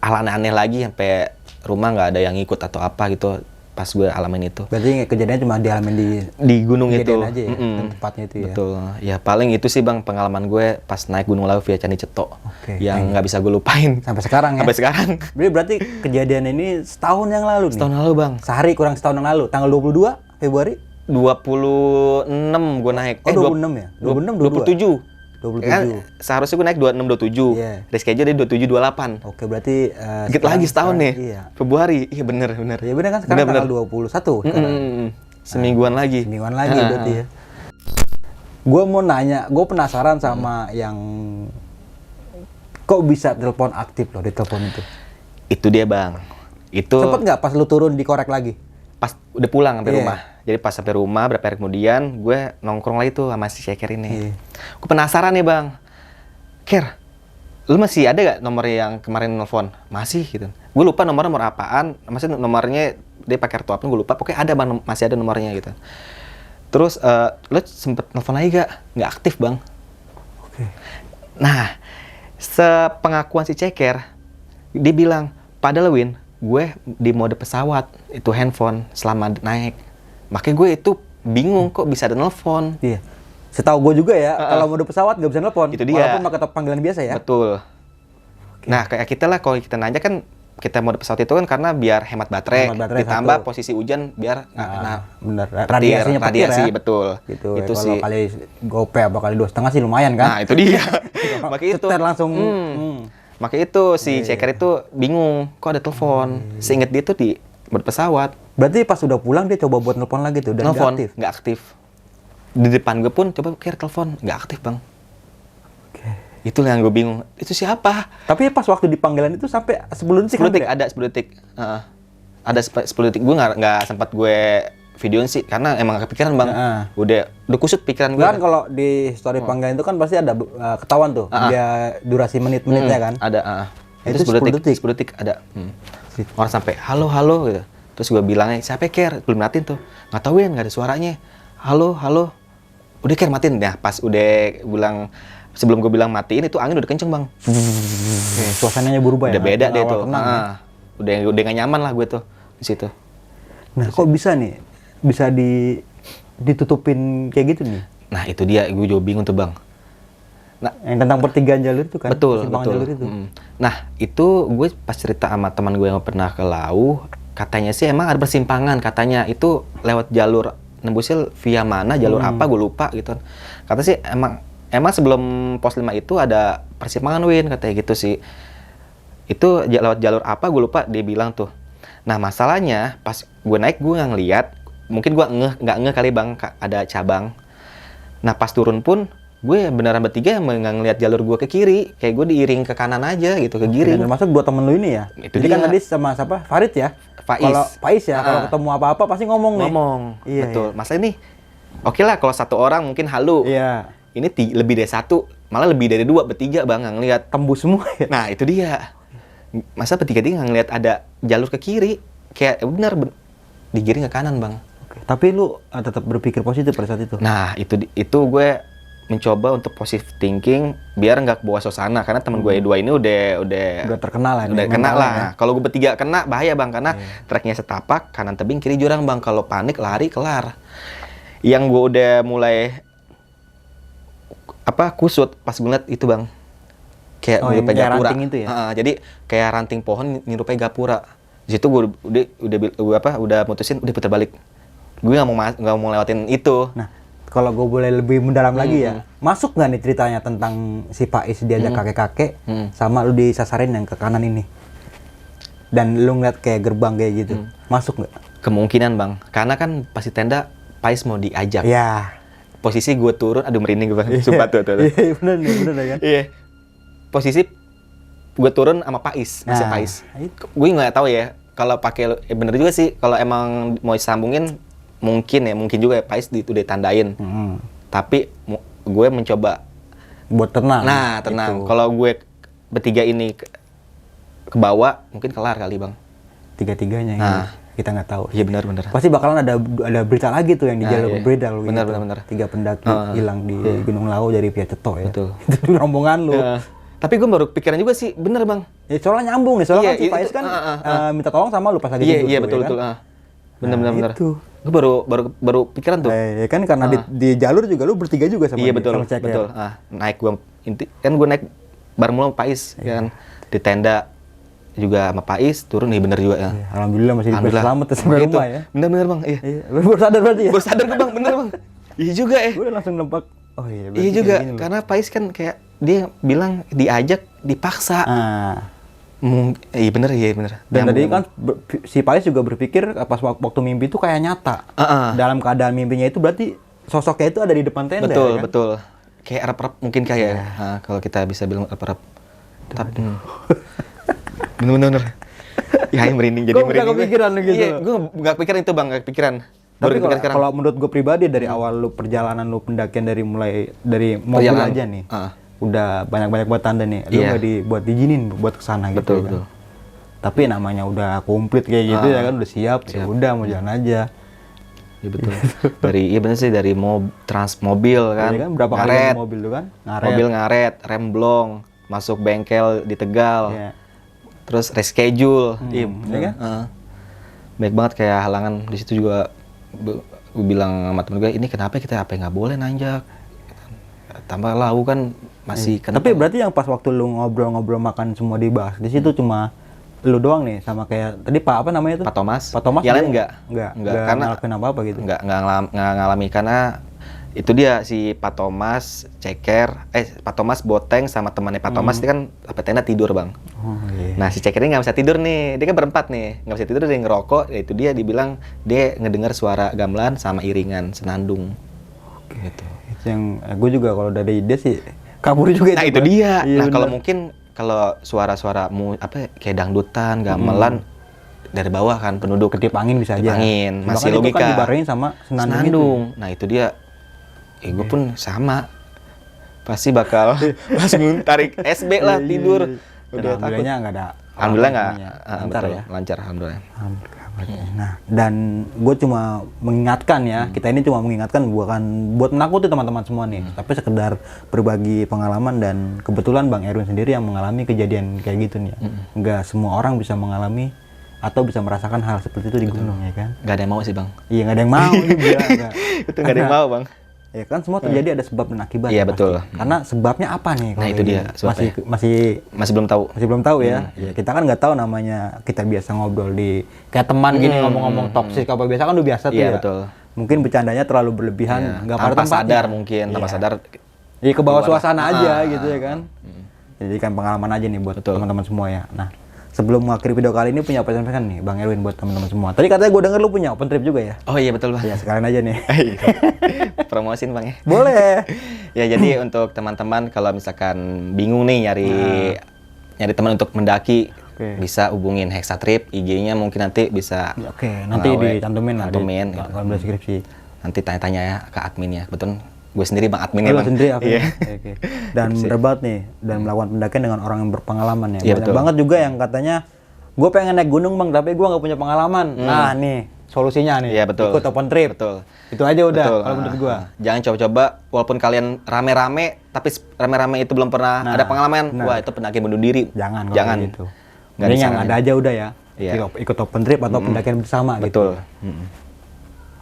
hal aneh-aneh lagi, sampai rumah nggak ada yang ikut atau apa gitu pas gue alamin itu. Berarti kejadiannya cuma dialamin di gunung itu aja ya, tempatnya itu ya. Betul. Ya paling itu sih bang pengalaman gue pas naik Gunung Lawu via Candi Ceto. Yang nggak bisa gue lupain sampai sekarang ya. Sampai sekarang. Berarti kejadian ini setahun yang lalu nih. Setahun lalu bang. Sehari kurang setahun yang lalu. Tanggal 22 Februari 26 gue naik. Oh 26 ya? 26, 22? 27. Kan seharusnya gue naik 26, 27. Iya. Reschedule di 27, 28. Oke, berarti dikit lagi setahun nih. Iya. Februari. Iya bener. Ya bener kan sekarang tanggal 21 sekarang. Semingguan lagi. Semingguan lagi berarti ya. Gue mau nanya, gue penasaran sama yang kok bisa telepon aktif loh di telepon itu. Itu dia bang. Itu Cepet nggak pas lu turun dikorek lagi? pas udah pulang sampai rumah. Jadi pas sampai rumah berapa hari kemudian gue nongkrong lagi tuh sama si Ceker ini. Gue penasaran nih bang, Ker, lu masih ada gak nomor yang kemarin nelfon? Masih gitu. Gue lupa nomor apaan, maksudnya nomornya dia pakai kartu apa gue lupa. Pokoknya ada bang, masih ada nomornya gitu. Terus lu sempet nelfon lagi gak? Nggak aktif bang. Oke. Nah, sepengakuan si Ceker, dia bilang, padahal Win, gue di mode pesawat itu handphone selama naik. Makanya gue itu bingung kok bisa ada nelfon. Iya. Setahu gue juga ya, kalau mode pesawat nggak bisa nelfon. Itu dia. Walaupun pakai panggilan biasa ya. Betul. Nah kayak kita lah kalau kita nanya kan kita mode pesawat itu kan karena biar hemat baterai ditambah posisi hujan biar nggak kena bener. Radiasinya petir radiasi ya. betul. Gitu. Itu Kalau sih. kali gope apa kali 2,5 sih lumayan kan. Nah itu dia. Makanya itu. Ceter langsung. Makanya itu si Ceker itu bingung kok ada telepon. Seinget dia tuh di mode pesawat. Berarti pas udah pulang dia coba buat nelpon lagi tuh dan Nelfon, nggak aktif. nggak aktif. Di depan gue pun coba Ker telepon, nggak aktif bang. Oke. Itulah yang gue bingung. Itu siapa? Tapi pas waktu di panggilan itu sampai 10 detik. 10 detik hampir ya? ada 10 detik. Ada 10 detik. Gue nggak sempat gue videoin sih karena emang gak kepikiran bang. Udah kusut pikiran gue. Kan kalau di story panggilan itu kan pasti ada ketahuan tuh dia durasi menit-menitnya kan. Ada. Itu 10 detik. 10 detik ada. Orang sampai halo gitu. Terus gue bilangnya siapa Ker? Belum matiin tuh. Nggak tahu ya, nggak ada suaranya. Halo. Udah Ker matiin. Nah pas udah bilang sebelum gue bilang matiin itu angin udah kenceng bang. Oke, suasananya berubah ya. Udah beda deh tuh. Tenang, ya? Udah nggak nyaman lah gue tuh di situ. Nah kok bisa nih? Bisa ditutupin kayak gitu nih? Nah itu dia, gue juga bingung tuh bang. Nah, yang tentang pertigaan jalur itu kan? Betul. Jalur itu. Nah itu gue pas cerita sama teman gue yang pernah ke Lawu, katanya sih emang ada persimpangan, katanya itu lewat jalur nembusnya via mana, jalur apa gue lupa gitu. Kata sih emang sebelum pos 5 itu ada persimpangan Win, katanya gitu sih. Itu lewat jalur apa gue lupa, dia bilang tuh. Nah masalahnya pas gue naik gue nggak ngeliat, mungkin gue nggak ngeh kali bang ada cabang. Nah pas turun pun gue beneran bertiga yang nggak ngeliat jalur gue ke kiri, kayak gue diiring ke kanan aja gitu, ke kiri. Dan termasuk dua temen lu ini ya? Itu jadi dia. kan tadi sama siapa? Farid ya? Kalau Faiz ya, kalau ketemu apa-apa pasti ngomong nih. Iya, betul. Masalah ini, oke lah kalau satu orang mungkin halu. Iya. Ini lebih dari satu, malah lebih dari dua, bertiga bang nggak ngeliat. Tembus semua ya? Nah itu dia. Masa bertiga-tiga nggak ngeliat ada jalur ke kiri, kayak bener digiring ke kanan bang. Oke. Tapi lu tetap berpikir positif pada saat itu? Nah itu gue mencoba untuk positive thinking biar nggak kebawa suasana karena teman gue dua ini udah terkenal lah. Udah kena lah. Ya. Kalau gue bertiga kena bahaya bang karena treknya setapak kanan tebing kiri jurang bang. Kalau panik lari kelar. Yang gue udah mulai kusut pas gue ngeliat itu bang, kayak Oh, yang nyerupai kayak gapura. ranting itu ya? Jadi kayak ranting pohon nyerupai gapura. Di situ gue udah mutusin udah putar balik. Gue nggak mau lewatin itu. Nah, kalau gue boleh lebih mendalam lagi ya, masuk nggak nih ceritanya tentang si Faiz diajak kakek-kakek, sama lu disasarin yang ke kanan ini, dan lu ngeliat kayak gerbang kayak gitu, masuk nggak? Kemungkinan bang, karena kan pasti tenda Faiz mau diajak. Ya. Posisi gue turun, aduh merinding gue bang, sumpah tuh. Iya bener nih, bener kan? Iya. Posisi gue turun sama Faiz, masih Nah, Faiz. itu. Gue nggak tahu ya, kalau pakai bener juga sih, kalau emang mau disambungin mungkin juga ya Faiz itu ditandain. Tapi gue mencoba Buat tenang. Nah, tenang. Gitu. Kalau gue bertiga ini ke bawah, mungkin kelar kali, Bang. Tiga-tiganya ini Nah. kita nggak tahu. Iya benar. Pasti bakalan ada berita lagi tuh yang di Nah, jalur iya. beredar gitu. Benar. 3 pendaki hilang di Gunung Lawu dari Via Ceto ya. Betul. Itu rombongan lu. Ya. Tapi gue baru pikiran juga sih, bener, Bang. Ya soalnya nyambung nih, soalnya kan Iya, si iya, Faiz itu, kan minta tolong sama lu pas lagi Iya, tidur iya tuh, betul ya kan? betul. Bener. Itu. Gue baru pikiran tuh. Ya kan karena di jalur juga lu bertiga juga sama Iya dia, betul, sama Ceker. betul. Naik gue naik bareng mulu sama Faiz, ya kan. Di tenda juga sama Faiz, turun nih bener juga ya. Iya, alhamdulillah masih diberi selamat ya sampai Itu. rumah ya. Bener Bang, iya. Iya, baru sadar berarti ya. Baru sadar gue Bang, bener Bang. Iya juga ya. Gue langsung nempak. Oh iya, berarti Iya juga, kayak gini loh. karena Faiz kan kayak dia bilang diajak, dipaksa. Iya bener. Dan Nyambung, tadi nyambung. kan si Faiz juga berpikir pas waktu mimpi itu kayak nyata. Dalam keadaan mimpinya itu berarti sosoknya itu ada di depan tenda betul, ya kan? betul. Kayak Arab mungkin kayak kalau kita bisa bilang Arab. Tapi bener. Ya yang merinding jadi Kok nggak merinding. kepikiran lu gitu? Iya, gue nggak kepikiran itu Bang, nggak kepikiran. Baru Tapi kepikiran sekarang. kalau menurut gue pribadi dari awal lu perjalanan lu pendakian dari mobil Perjalanan. aja nih. Ah. Udah banyak buat tanda nih. Lu Iya. nggak buat dijinin buat kesana gitu Betul, kan. betul. Tapi namanya udah komplit kayak gitu ya kan, udah siap. Ya udah mau jalan aja. Iya betul. Iya bener sih dari mobil kan. Iya kan berapa kali ngaret, ganti mobil tuh kan? Ngaret. mobil ngaret, rem blong, masuk bengkel di Tegal. Iya. Terus reschedule. Iya kan? Baik banget kayak halangan di situ juga. Gue bilang sama temen gue, ini kenapa kita apa nggak boleh nanjak? Tambah Lawu kan masih Tapi berarti yang pas waktu lu ngobrol-ngobrol makan semua dibahas di situ cuma lu doang nih sama kayak tadi Pak apa namanya itu? Pak Thomas. Pak Thomas. Yang lain dia enggak. karena ngelakuin apa-apa gitu. Nggak ngalami karena itu dia si Pak Thomas Ceker, Pak Thomas Boteng sama temannya Pak Thomas dia kan apa tenda tidur Bang. Oh iya. Nah si Ceker ini nggak bisa tidur nih, dia kan berempat nih, nggak bisa tidur dia ngerokok, ya itu dia dibilang dia ngedengar suara gamelan sama iringan senandung. Gitu. Itu yang gue juga kalau dari dia sih kabur juga Nah Pak. itu dia. Iya, Nah kalau bener. mungkin kalau suara-suara kayak dangdutan, gamelan dari bawah kan penduduk Ketip angin bisa aja. Ketip angin, Bahkan masih itu logika. kan dibarengin sama senandung. Senandung. Nah itu dia. Gue pun sama. Pasti bakal langsung tarik SB lah Iya, tidur. iya. Dan Udah takut. alhamdulillahnya nggak ada. Alhamdulillah nggak. Lancar Betul, ya. lancar alhamdulillah. Nah, dan gue cuma mengingatkan ya, kita ini cuma mengingatkan bukan buat menakuti teman-teman semua nih, tapi sekedar berbagi pengalaman dan kebetulan Bang Erwin sendiri yang mengalami kejadian kayak gitu nih ya. Nggak semua orang bisa mengalami atau bisa merasakan hal seperti itu di gunung ya kan? Nggak ada yang mau sih bang. Iya nggak ada yang mau juga. Nggak. Itu nggak ada yang mau bang. Ya kan semua terjadi ada sebab dan akibat. Iya, pasti. betul. Karena sebabnya apa nih? Nah, kalau itu kayak dia gini? sebabnya. Masih Belum tahu. belum tahu ya. Ya kita kan nggak tahu namanya kita biasa ngobrol di kayak teman gini ngomong-ngomong toksik apa biasa kan udah biasa tuh Iya, ya. betul. Mungkin bercandanya terlalu berlebihan, Iya, nggak pada tanpa tempatnya. sadar mungkin, tanpa Iya. sadar. Iya ke bawah keluar. suasana aja Ah, gitu ya kan. Jadi kan pengalaman aja nih buat Betul. teman-teman semua ya. Nah, sebelum mengakhiri video kali ini punya pesan-pesan nih Bang Erwin buat teman-teman semua. Tadi katanya gue denger lu punya open trip juga ya. Oh iya betul bang. Ya sekalian aja nih. Promosin bang ya. Boleh. Ya jadi untuk teman-teman kalau misalkan bingung nih nyari teman untuk mendaki, Oke. bisa hubungin Hexatrip, IG-nya mungkin nanti bisa. Ya, oke, nanti dicantumin lah di Cantumin, gitu. dalam deskripsi. Nanti tanya-tanya ya ke adminnya. Kebetulan gue sendiri bang adminnya Lu bang. sendiri apa? Iya. Oke. Dan bener banget nih, dan melakukan pendakian dengan orang yang berpengalaman ya. Iya, Banyak betul. banget juga yang katanya, gue pengen naik gunung bang, tapi gue nggak punya pengalaman. Nah nih, solusinya nih. Iya, betul. Ikut open trip. Betul. Itu aja udah, Betul. kalau menurut gue. Jangan coba-coba, walaupun kalian rame-rame, tapi rame-rame itu belum pernah Nah, ada pengalaman, benar. wah itu pendaki bunuh diri. Jangan kalau Jangan. kayak gitu. Nggak Jadi yang disaranin. ada aja udah ya. Iya. Ikut open trip atau pendakian bersama gitu. Betul.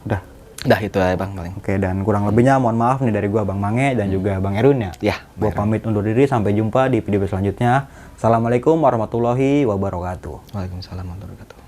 Udah. Dah itu ya Bang paling. Oke, dan kurang lebihnya mohon maaf nih dari gua Bang Mange dan juga Bang Erwin ya. Ya, Gua pamit undur diri, sampai jumpa di video selanjutnya. Assalamualaikum warahmatullahi wabarakatuh. Waalaikumsalam warahmatullahi wabarakatuh.